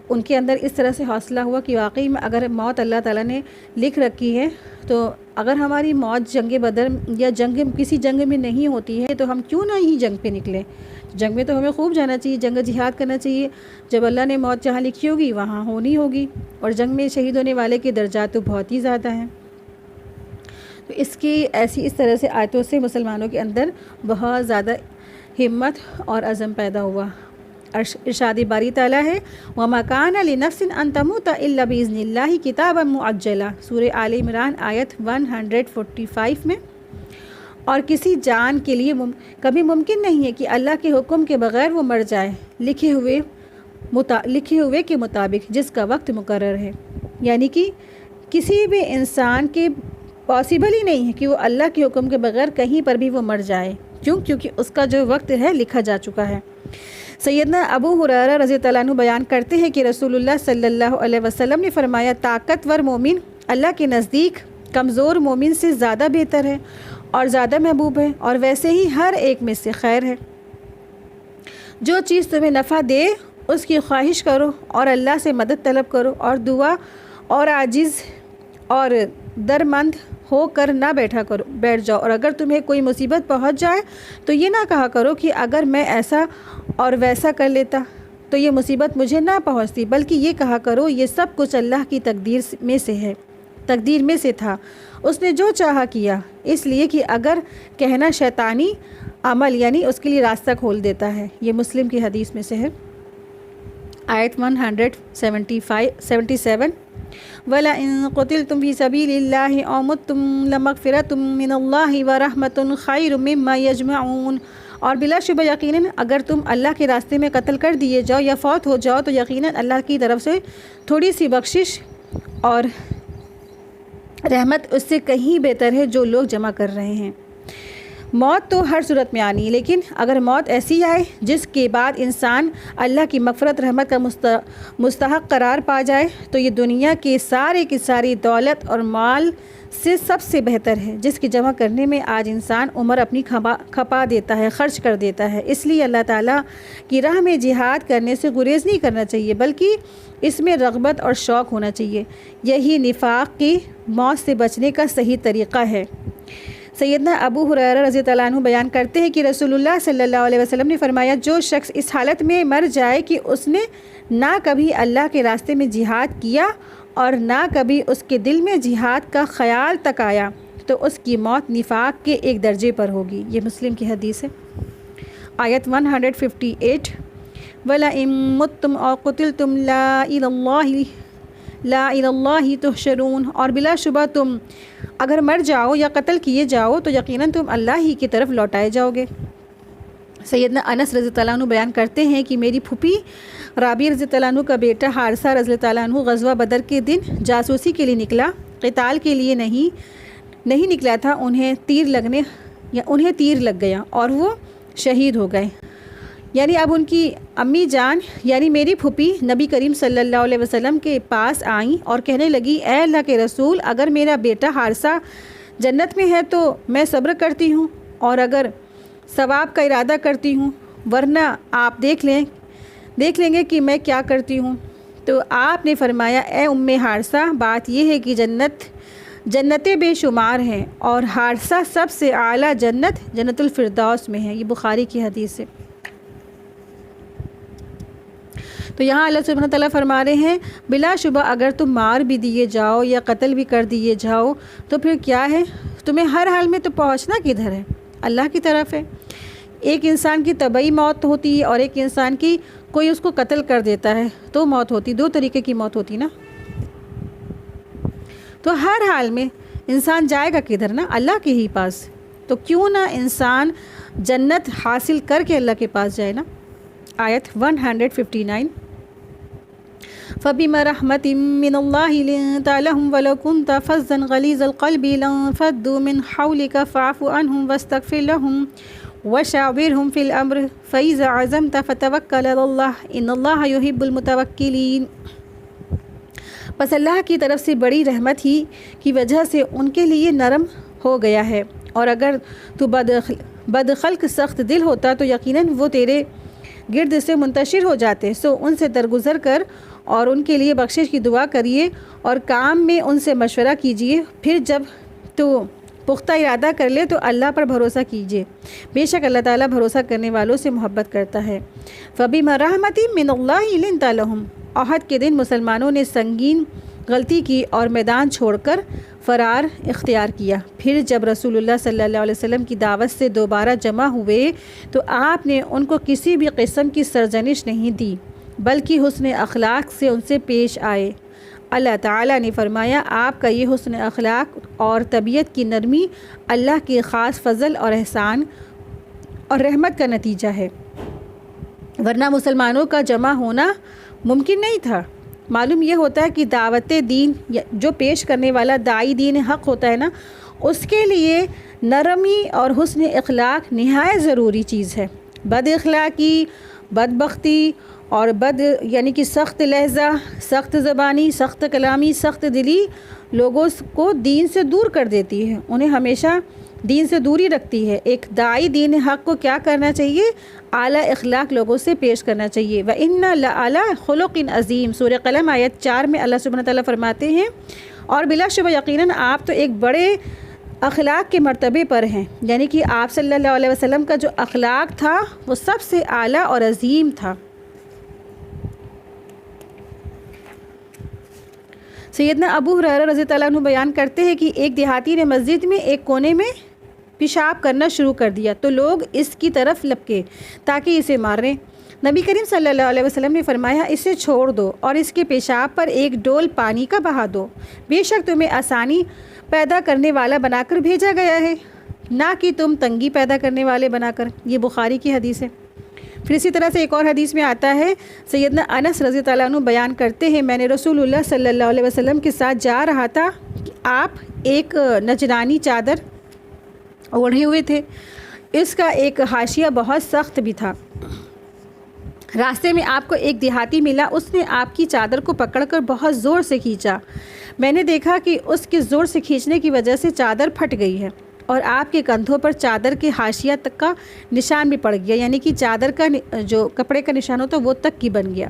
ان کے اندر اس طرح سے حوصلہ ہوا کہ واقعی میں اگر موت اللہ تعالیٰ نے لکھ رکھی ہے تو اگر ہماری موت جنگ بدر یا کسی جنگ میں نہیں ہوتی ہے تو ہم کیوں نہ ہی جنگ پہ نکلیں؟ جنگ میں تو ہمیں خوب جانا چاہیے، جنگ جہاد کرنا چاہیے۔ جب اللہ نے موت جہاں لکھی ہوگی وہاں ہونی ہوگی، اور جنگ میں شہید ہونے والے کے درجات تو بہت ہی زیادہ ہیں۔ تو اس طرح سے آیتوں سے مسلمانوں کے اندر بہت زیادہ ہمت اور عزم پیدا ہوا۔ ارشاد باری تعالیٰ ہے وَمَا كَانَ لِنَفْسٍ أَن تَمُوتَ إِلَّا بِإِذْنِ اللَّهِ كِتَابًا مُعَجَّلًا، سورہ آل عمران آیت 145 میں۔ اور کسی جان کے لیے کبھی ممکن نہیں ہے کہ اللہ کے حکم کے بغیر وہ مر جائے، لکھے ہوئے کے مطابق جس کا وقت مقرر ہے۔ یعنی کہ کسی بھی انسان کے پاسبل ہی نہیں ہے کہ وہ اللہ کے حکم کے بغیر کہیں پر بھی وہ مر جائے۔ کیونکہ اس کا جو وقت ہے لکھا جا چکا ہے۔ سیدنا ابو ہریرہ رضی اللہ عنہ بیان کرتے ہیں کہ رسول اللہ صلی اللہ علیہ وسلم نے فرمایا طاقتور مومن اللہ کے نزدیک کمزور مومن سے زیادہ بہتر ہے اور زیادہ محبوب ہے، اور ویسے ہی ہر ایک میں سے خیر ہے۔ جو چیز تمہیں نفع دے اس کی خواہش کرو اور اللہ سے مدد طلب کرو، اور دعا اور عاجز اور درمند ہو کر نہ بیٹھ جاؤ، اور اگر تمہیں کوئی مصیبت پہنچ جائے تو یہ نہ کہا کرو کہ اگر میں ایسا اور ویسا کر لیتا تو یہ مصیبت مجھے نہ پہنچتی، بلکہ یہ کہا کرو یہ سب کچھ اللہ کی تقدیر میں سے تھا، اس نے جو چاہا کیا، اس لیے کہ اگر کہنا شیطانی عمل یعنی اس کے لیے راستہ کھول دیتا ہے۔ یہ مسلم کی حدیث میں سے ہے۔ آیت 177 وَلَئِن قُتِلْتُمْ فِي سَبِيلِ اللَّهِ أَوْ مُتُّمْ لَمَغْفِرَةٌ مِّنَ اللَّهِ وَرَحْمَةٌ خَيْرٌ مِّمَّا يَجْمَعُونَ، اور بلا شبہ یقیناً اگر تم اللہ کے راستے میں قتل کر دیے جاؤ یا فوت ہو جاؤ تو یقیناً اللہ کی طرف سے تھوڑی سی بخشش اور رحمت اس سے کہیں بہتر ہے جو لوگ جمع کر رہے ہیں۔ موت تو ہر صورت میں آنی ہے، لیکن اگر موت ایسی آئے جس کے بعد انسان اللہ کی مغفرت رحمت کا مستحق قرار پا جائے تو یہ دنیا کے سارے کی ساری دولت اور مال سے سب سے بہتر ہے، جس کی جمع کرنے میں آج انسان عمر اپنی کھپا دیتا ہے، خرچ کر دیتا ہے۔ اس لیے اللہ تعالیٰ کی راہ میں جہاد کرنے سے گریز نہیں کرنا چاہیے، بلکہ اس میں رغبت اور شوق ہونا چاہیے۔ یہی نفاق کی موت سے بچنے کا صحیح طریقہ ہے۔ سیدنا ابو ہریرہ رضی اللہ عنہ بیان کرتے ہیں کہ رسول اللہ صلی اللہ علیہ وسلم نے فرمایا، جو شخص اس حالت میں مر جائے کہ اس نے نہ کبھی اللہ کے راستے میں جہاد کیا اور نہ کبھی اس کے دل میں جہاد کا خیال تک آیا، تو اس کی موت نفاق کے ایک درجے پر ہوگی۔ یہ مسلم کی حدیث ہے۔ آیت 158 وَلَئِن مُتُّمْ أَوْ قُتِلْتُمْ لَا إِلَى اللَّهِ تُحْشَرُونَ، اور بلا شبہ تم اگر مر جاؤ یا قتل کیے جاؤ تو یقیناً تم اللہ ہی کی طرف لوٹائے جاؤ گے۔ سیدنا انس رضی اللہ عنہ بیان کرتے ہیں کہ میری پھوپھی رابعہ رضی اللہ عنہ کا بیٹا حارثہ رضی اللہ عنہ غزوہ بدر کے دن جاسوسی کے لیے نکلا، قتال کے لیے نہیں نکلا تھا، انہیں تیر لگ گیا اور وہ شہید ہو گئے۔ یعنی اب ان کی امی جان یعنی میری پھوپھی نبی کریم صلی اللہ علیہ وسلم کے پاس آئیں اور کہنے لگی، اے اللہ کے رسول، اگر میرا بیٹا حارثہ جنت میں ہے تو میں صبر کرتی ہوں اور اگر ثواب کا ارادہ کرتی ہوں، ورنہ آپ دیکھ لیں گے کہ میں کیا کرتی ہوں۔ تو آپ نے فرمایا، اے ام حارثہ، بات یہ ہے کہ جنتیں بے شمار ہیں اور حارثہ سب سے اعلیٰ جنت الفردوس میں ہے۔ یہ بخاری کی حدیث ہے۔ تو یہاں اللہ سبحانہ تعالیٰ فرما رہے ہیں، بلا شبہ اگر تم مار بھی دیے جاؤ یا قتل بھی کر دیے جاؤ تو پھر کیا ہے، تمہیں ہر حال میں تو پہنچنا کدھر ہے؟ اللہ کی طرف ہے۔ ایک انسان کی طبعی موت ہوتی ہے اور ایک انسان کی کوئی اس کو قتل کر دیتا ہے تو موت ہوتی، دو طریقے کی موت ہوتی نا۔ تو ہر حال میں انسان جائے گا کدھر نا؟ اللہ کے ہی پاس۔ تو کیوں نہ انسان جنت حاصل کر کے اللہ کے پاس جائے نا۔ آیت 159 فَبِمَا رَحْمَةٍ مِّنَ اللَّهِ لِنتَ لَهُمْ وَلَوْ كُنْتَ فَظًّا غَلِيظَ الْقَلْبِ لَانفَضُّوا مِنْ حَوْلِكَ فَاعْفُ عَنْهُمْ وَاسْتَغْفِرْ لَهُمْ وَشَاوِرْهُمْ فِي الْأَمْرِ فَإِذَا عَزَمْتَ فَتَوَكَّلْ عَلَى اللَّهِ إِنَّ اللَّهَ يُحِبُّ الْمُتَوَكِّلِينَ۔ پس اللہ کی طرف سے بڑی رحمت ہی کی وجہ سے ان کے لیے نرم ہو گیا ہے، اور اگر تو بدخلق سخت دل ہوتا تو یقیناً وہ تیرے گرد سے منتشر ہو جاتے۔ سو ان سے درگزر کر اور ان کے لیے بخشش کی دعا کریے اور کام میں ان سے مشورہ کیجیے، پھر جب تو پختہ ارادہ کر لے تو اللہ پر بھروسہ کیجیے، بے شک اللہ تعالیٰ بھروسہ کرنے والوں سے محبت کرتا ہے۔ فَبِمَا رَحْمَةٍ مِّنَ اللَّهِ لِنتَ لَهُمْ، احد کے دن مسلمانوں نے سنگین غلطی کی اور میدان چھوڑ کر فرار اختیار کیا۔ پھر جب رسول اللہ صلی اللہ علیہ وسلم کی دعوت سے دوبارہ جمع ہوئے تو آپ نے ان کو کسی بھی قسم کی سرزنش نہیں دی، بلکہ حسن اخلاق سے ان سے پیش آئے۔ اللہ تعالیٰ نے فرمایا، آپ کا یہ حسن اخلاق اور طبیعت کی نرمی اللہ کے خاص فضل اور احسان اور رحمت کا نتیجہ ہے، ورنہ مسلمانوں کا جمع ہونا ممکن نہیں تھا۔ معلوم یہ ہوتا ہے کہ دعوت دین جو پیش کرنے والا داعی دین حق ہوتا ہے نا، اس کے لیے نرمی اور حسن اخلاق نہایت ضروری چیز ہے۔ بد اخلاقی، بدبختی اور یعنی کہ سخت لہجہ، سخت زبانی، سخت کلامی، سخت دلی لوگوں کو دین سے دور کر دیتی ہے، انہیں ہمیشہ دین سے دوری رکھتی ہے۔ ایک داعی دین حق کو کیا کرنا چاہیے؟ اعلیٰ اخلاق لوگوں سے پیش کرنا چاہیے۔ وَإِنَّ لَعَلَىٰ خُلُقٍ عَظِيمٍ، سورہ قلم آیت 4 میں اللہ سبحانہ تعالیٰ فرماتے ہیں، اور بلا شبہ یقیناً آپ تو ایک بڑے اخلاق کے مرتبے پر ہیں، یعنی کہ آپ صلی اللہ علیہ وسلم کا جو اخلاق تھا وہ سب سے اعلیٰ اور عظیم تھا۔ سیدنا ابو ہریرہ رضی اللہ عنہ بیان کرتے ہیں کہ ایک دیہاتی نے مسجد میں ایک کونے میں پیشاب کرنا شروع کر دیا تو لوگ اس کی طرف لپکے تاکہ اسے ماریں۔ نبی کریم صلی اللہ علیہ وسلم نے فرمایا، اسے چھوڑ دو اور اس کے پیشاب پر ایک ڈول پانی کا بہا دو، بے شک تمہیں آسانی پیدا کرنے والا بنا کر بھیجا گیا ہے، نہ کہ تم تنگی پیدا کرنے والے بنا کر۔ یہ بخاری کی حدیث ہے۔ پھر اسی طرح سے ایک اور حدیث میں آتا ہے، سیدنا انس رضی اللہ عنہ بیان کرتے ہیں، میں نے رسول اللہ صلی اللہ علیہ وسلم کے ساتھ جا رہا تھا کہ آپ ایک نجرانی چادر اوڑھے ہوئے تھے، اس کا ایک حاشیہ بہت سخت بھی تھا۔ راستے میں آپ کو ایک دیہاتی ملا، اس نے آپ کی چادر کو پکڑ کر بہت زور سے کھینچا۔ میں نے دیکھا کہ اس کے زور سے کھینچنے کی وجہ سے چادر پھٹ گئی ہے اور آپ کے کندھوں پر چادر کے حاشیہ تک کا نشان بھی پڑ گیا، یعنی کہ چادر کا جو کپڑے کا نشان ہوتا وہ تک کی بن گیا۔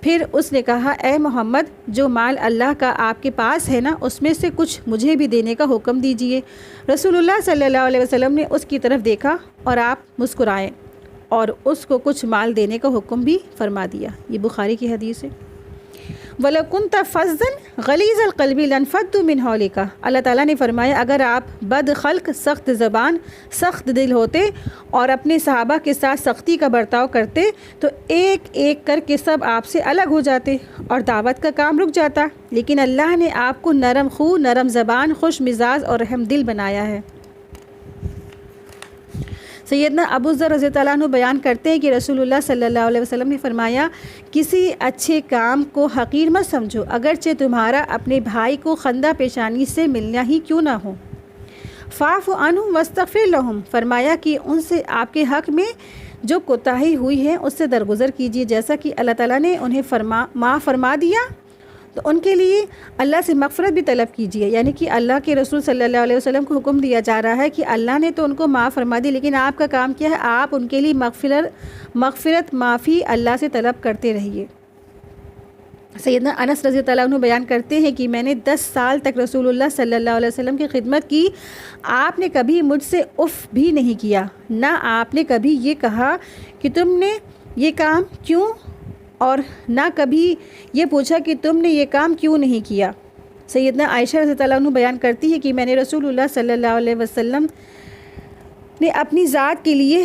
پھر اس نے کہا، اے محمد، جو مال اللہ کا آپ کے پاس ہے نا، اس میں سے کچھ مجھے بھی دینے کا حکم دیجئے۔ رسول اللہ صلی اللہ علیہ وسلم نے اس کی طرف دیکھا اور آپ مسکرائے اور اس کو کچھ مال دینے کا حکم بھی فرما دیا۔ یہ بخاری کی حدیث ہے۔ وَلَوْ كُنْتَ فَظًّا غَلِيظَ الْقَلْبِ لَانفَضُّوا مِنْ حَوْلِكَ، اللہ تعالیٰ نے فرمایا اگر آپ بد خلق، سخت زبان، سخت دل ہوتے اور اپنے صحابہ کے ساتھ سختی کا برتاؤ کرتے تو ایک ایک کر کے سب آپ سے الگ ہو جاتے اور دعوت کا کام رک جاتا، لیکن اللہ نے آپ کو نرم خو، نرم زبان، خوش مزاج اور رحم دل بنایا ہے۔ سیدنا ابو ذر رضی اللہ عنہ بیان کرتے ہیں کہ رسول اللہ صلی اللہ علیہ وسلم نے فرمایا، کسی اچھے کام کو حقیر مت سمجھو، اگرچہ تمہارا اپنے بھائی کو خندہ پیشانی سے ملنا ہی کیوں نہ ہو۔ فاعف عنہم واستغفر لہم، فرمایا کہ ان سے آپ کے حق میں جو کوتاہی ہوئی ہے اس سے درگزر کیجیے، جیسا کہ اللہ تعالیٰ نے انہیں معاف فرما دیا تو ان کے لیے اللہ سے مغفرت بھی طلب کیجیے، یعنی کہ اللہ کے رسول صلی اللہ علیہ وسلم کو حکم دیا جا رہا ہے کہ اللہ نے تو ان کو معاف فرما دی، لیکن آپ کا کام کیا ہے، آپ ان کے لیے مغفرت معافی اللہ سے طلب کرتے رہیے۔ سیدنا انس رضی اللہ عنہ بیان کرتے ہیں کہ میں نے 10 سال تک رسول اللہ صلی اللہ علیہ وسلم کی خدمت کی، آپ نے کبھی مجھ سے اف بھی نہیں کیا، نہ آپ نے کبھی یہ کہا کہ تم نے یہ کام کیوں، اور نہ کبھی یہ پوچھا کہ تم نے یہ کام کیوں نہیں کیا۔ سیدنا عائشہ رضی اللہ عنہ بیان کرتی ہے کہ میں نے رسول اللہ صلی اللہ علیہ وسلم نے اپنی ذات کے لیے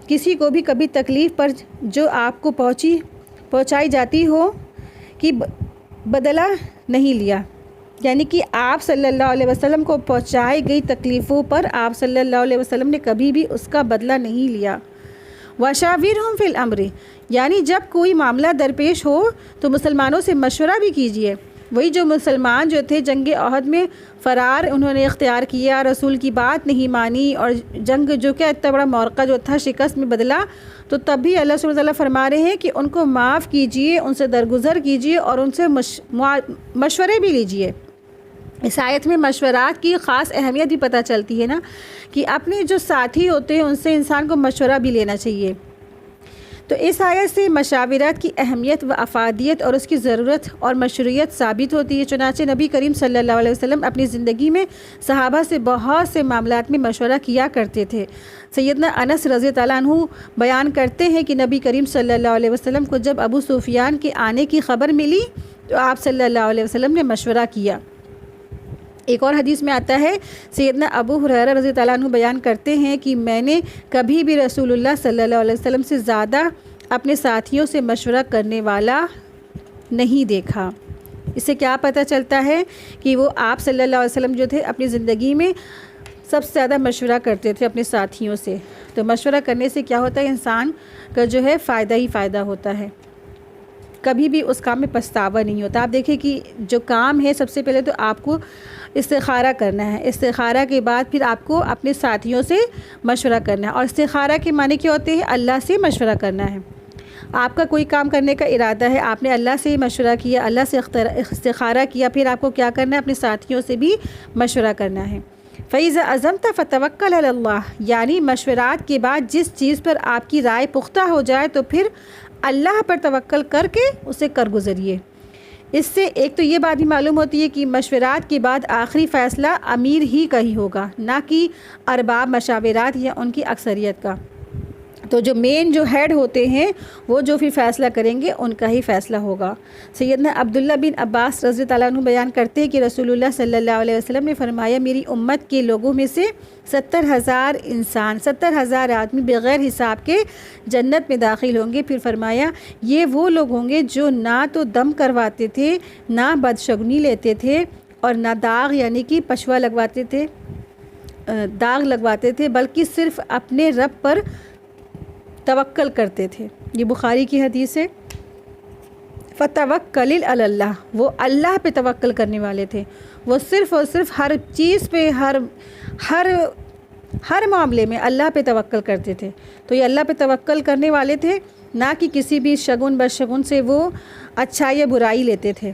کسی کو بھی کبھی تکلیف پر جو آپ کو پہنچائی جاتی ہو کہ بدلہ نہیں لیا، یعنی کہ آپ صلی اللہ علیہ وسلم کو پہنچائی گئی تکلیفوں پر آپ صلی اللہ علیہ وسلم نے کبھی بھی اس کا بدلہ نہیں لیا۔ وَشَاوِرْهُمْ فِي الْأَمْرِ، یعنی جب کوئی معاملہ درپیش ہو تو مسلمانوں سے مشورہ بھی کیجیے۔ وہی جو مسلمان جو تھے جنگ احد میں فرار انہوں نے اختیار کیا، رسول کی بات نہیں مانی اور جنگ جو کہ اتنا بڑا موقع جو تھا شکست میں بدلا، تو تب بھی اللہ سبحانہ وتعالیٰ فرما رہے ہیں کہ ان کو معاف کیجیے، ان سے درگزر کیجیے اور ان سے مشورے بھی لیجیے۔ اس آیت میں مشورات کی خاص اہمیت بھی پتہ چلتی ہے نا، کہ اپنے جو ساتھی ہوتے ہیں ان سے انسان کو مشورہ بھی لینا چاہیے۔ تو اس آیت سے مشاورت کی اہمیت و افادیت اور اس کی ضرورت اور مشروعیت ثابت ہوتی ہے۔ چنانچہ نبی کریم صلی اللہ علیہ وسلم اپنی زندگی میں صحابہ سے بہت سے معاملات میں مشورہ کیا کرتے تھے۔ سیدنا انس رضی اللہ عنہ بیان کرتے ہیں کہ نبی کریم صلی اللہ علیہ وسلم کو جب ابو سفیان کے آنے کی خبر ملی تو آپ صلی اللہ علیہ وسلم نے مشورہ کیا۔ ایک اور حدیث میں آتا ہے، سیدنا ابو ہریرہ رضی اللہ عنہ بیان کرتے ہیں کہ میں نے کبھی بھی رسول اللہ صلی اللہ علیہ وسلم سے زیادہ اپنے ساتھیوں سے مشورہ کرنے والا نہیں دیکھا۔ اس سے کیا پتہ چلتا ہے کہ وہ آپ صلی اللہ علیہ وسلم جو تھے اپنی زندگی میں سب سے زیادہ مشورہ کرتے تھے اپنے ساتھیوں سے۔ تو مشورہ کرنے سے کیا ہوتا ہے، انسان کا جو ہے فائدہ ہی فائدہ ہوتا ہے، کبھی بھی اس کام میں پچھتاوا نہیں ہوتا۔ آپ دیکھیں کہ جو کام ہے سب سے پہلے تو آپ کو استخارہ کرنا ہے، استخارہ کے بعد پھر آپ کو اپنے ساتھیوں سے مشورہ کرنا ہے، اور استخارہ کے معنی کیا ہوتے ہیں، اللہ سے مشورہ کرنا ہے۔ آپ کا کوئی کام کرنے کا ارادہ ہے، آپ نے اللہ سے مشورہ کیا، اللہ سے استخارہ کیا، پھر آپ کو کیا کرنا ہے، اپنے ساتھیوں سے بھی مشورہ کرنا ہے۔ فَإِذَا عَزَمْتَ فَتَوَكَّلْ عَلَى اللَّهِ، یعنی مشورات کے بعد جس چیز پر آپ کی رائے پختہ ہو جائے تو پھر اللہ پر توکل کر کے اسے کر گزریے۔ اس سے ایک تو یہ بات بھی معلوم ہوتی ہے کہ مشورات کے بعد آخری فیصلہ امیر ہی کا ہی ہوگا، نہ کہ ارباب مشاورات یا ان کی اکثریت کا۔ تو جو مین جو ہیڈ ہوتے ہیں وہ جو پھر فیصلہ کریں گے ان کا ہی فیصلہ ہوگا۔ سیدنا عبداللہ بن عباس رضی اللہ عنہ بیان کرتے ہیں کہ رسول اللہ صلی اللہ علیہ وسلم نے فرمایا، میری امت کے لوگوں میں سے 70,000 انسان، 70,000 آدمی بغیر حساب کے جنت میں داخل ہوں گے۔ پھر فرمایا یہ وہ لوگ ہوں گے جو نہ تو دم کرواتے تھے، نہ بدشگنی لیتے تھے، اور نہ داغ یعنی کہ پشوا لگواتے تھے، بلکہ صرف اپنے رب پر توکل کرتے تھے. یہ بخاری کی حدیث ہے. فتوکل علی اللہ، وہ اللہ پہ توکل کرنے والے تھے. وہ صرف اور صرف ہر چیز پہ، ہر معاملے میں اللہ پہ توکل کرتے تھے. تو یہ اللہ پہ توکل کرنے والے تھے، نہ کہ کسی بھی شگن بدشگن سے وہ اچھائی یا برائی لیتے تھے.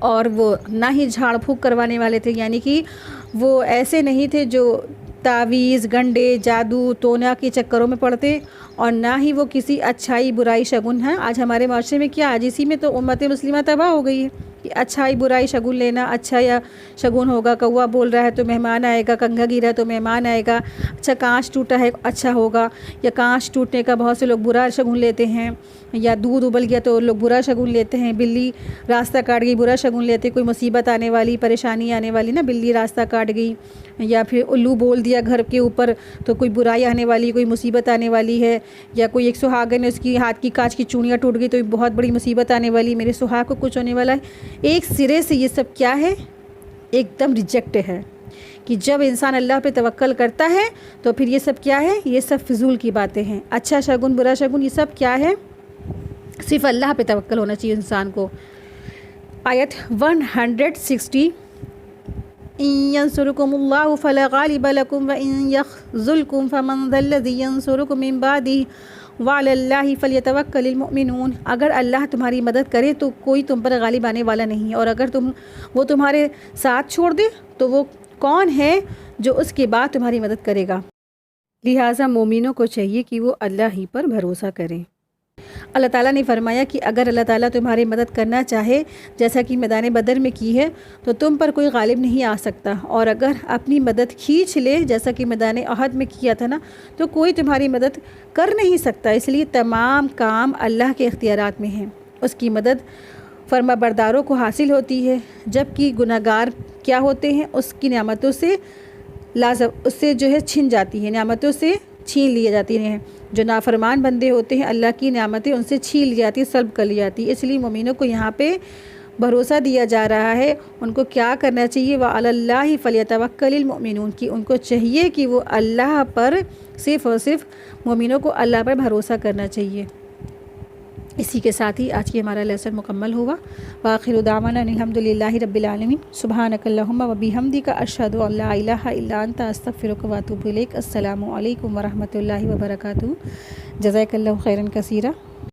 اور وہ نہ ہی جھاڑ پھونک کروانے والے تھے، یعنی کہ وہ ایسے نہیں تھے جو تعویذ، گنڈے، جادو ٹونا کے چکروں میں پڑتے، اور نہ ہی وہ کسی اچھائی برائی شگن ہیں. آج ہمارے معاشرے میں کیا، آج اسی میں تو امت مسلمہ تباہ ہو گئی ہے کہ اچھائی برائی شگن لینا. اچھا یا شگن ہوگا، کوا بول رہا ہے تو مہمان آئے گا، کنگھا گرا ہے تو مہمان آئے گا. اچھا کانچ ٹوٹا ہے اچھا ہوگا، یا کانچ ٹوٹنے کا بہت سے لوگ برا شگن لیتے ہیں. یا دودھ ابل گیا تو لوگ برا شگن لیتے ہیں. بلی راستہ کاٹ گئی برا شگن لیتے. کوئی مصیبت آنے والی، پریشانی آنے والی نا، بلی راستہ کاٹ گئی، یا پھر الو بول دیا گھر کے اوپر تو کوئی برائی آنے والی، کوئی مصیبت آنے والی ہے. یا کوئی ایک سہاگن ہے، اس کی ہاتھ کی کانچ کی چوڑیاں ٹوٹ گئی تو بہت بڑی مصیبت آنے والی، میرے سہاگ کو کچھ ہونے والا ہے. ایک سرے سے یہ سب کیا ہے، ایک دم ریجیکٹ ہے. کہ جب انسان اللہ پہ توکل کرتا ہے تو پھر یہ سب کیا ہے، یہ سب فضول کی باتیں ہیں. اچھا شگن برا شگن یہ سب کیا ہے، صرف اللہ پہ توکل ہونا چاہیے انسان کو. آیت 160، إن ينصركم الله فلا غالب لكم وإن يخذلكم فمن ذا الذي ينصركم من بعده وعلى الله فليتوكل المؤمنون. اگر اللہ تمہاری مدد کرے تو کوئی تم پر غالب آنے والا نہیں، اور اگر وہ تمہارے ساتھ چھوڑ دے تو وہ کون ہے جو اس کے بعد تمہاری مدد کرے گا. لہٰذا مومنوں کو چاہیے کہ وہ اللہ ہی پر بھروسہ کریں. اللہ تعالیٰ نے فرمایا کہ اگر اللہ تعالیٰ تمہاری مدد کرنا چاہے، جیسا کہ میدان بدر میں کی ہے، تو تم پر کوئی غالب نہیں آ سکتا. اور اگر اپنی مدد کھینچ لے، جیسا کہ میدان احد میں کیا تھا نا، تو کوئی تمہاری مدد کر نہیں سکتا. اس لیے تمام کام اللہ کے اختیارات میں ہیں. اس کی مدد فرما برداروں کو حاصل ہوتی ہے، جبکہ گناہ گار کیا ہوتے ہیں، اس کی نعمتوں سے اس سے جو ہے چھن جاتی ہے، نعمتوں سے چھین لی جاتی ہیں. جو نافرمان بندے ہوتے ہیں، اللہ کی نعمتیں ان سے چھین لی جاتی، سلب کر لی جاتی. اس لیے مومنوں کو یہاں پہ بھروسہ دیا جا رہا ہے. ان کو کیا کرنا چاہیے، وَعَلَى اللَّهِ فَلْيَتَوَكَّلِ الْمُؤْمِنُونَ، کہ ان کو چاہیے کہ وہ اللہ پر صرف اور صرف مومنوں کو اللہ پر بھروسہ کرنا چاہیے. اسی کے ساتھ ہی آج کی ہمارا لیسن مکمل ہوا. وآخر دعوانا الحمد للہ رب العالمین. سبحانک اللہم و بحمدک، اشہد ان لا الہ الا انت، استغفرک و اتوب الیک. السلام علیکم ورحمۃ اللہ وبرکاتہ. جزاک اللہ خیرا کثیرا.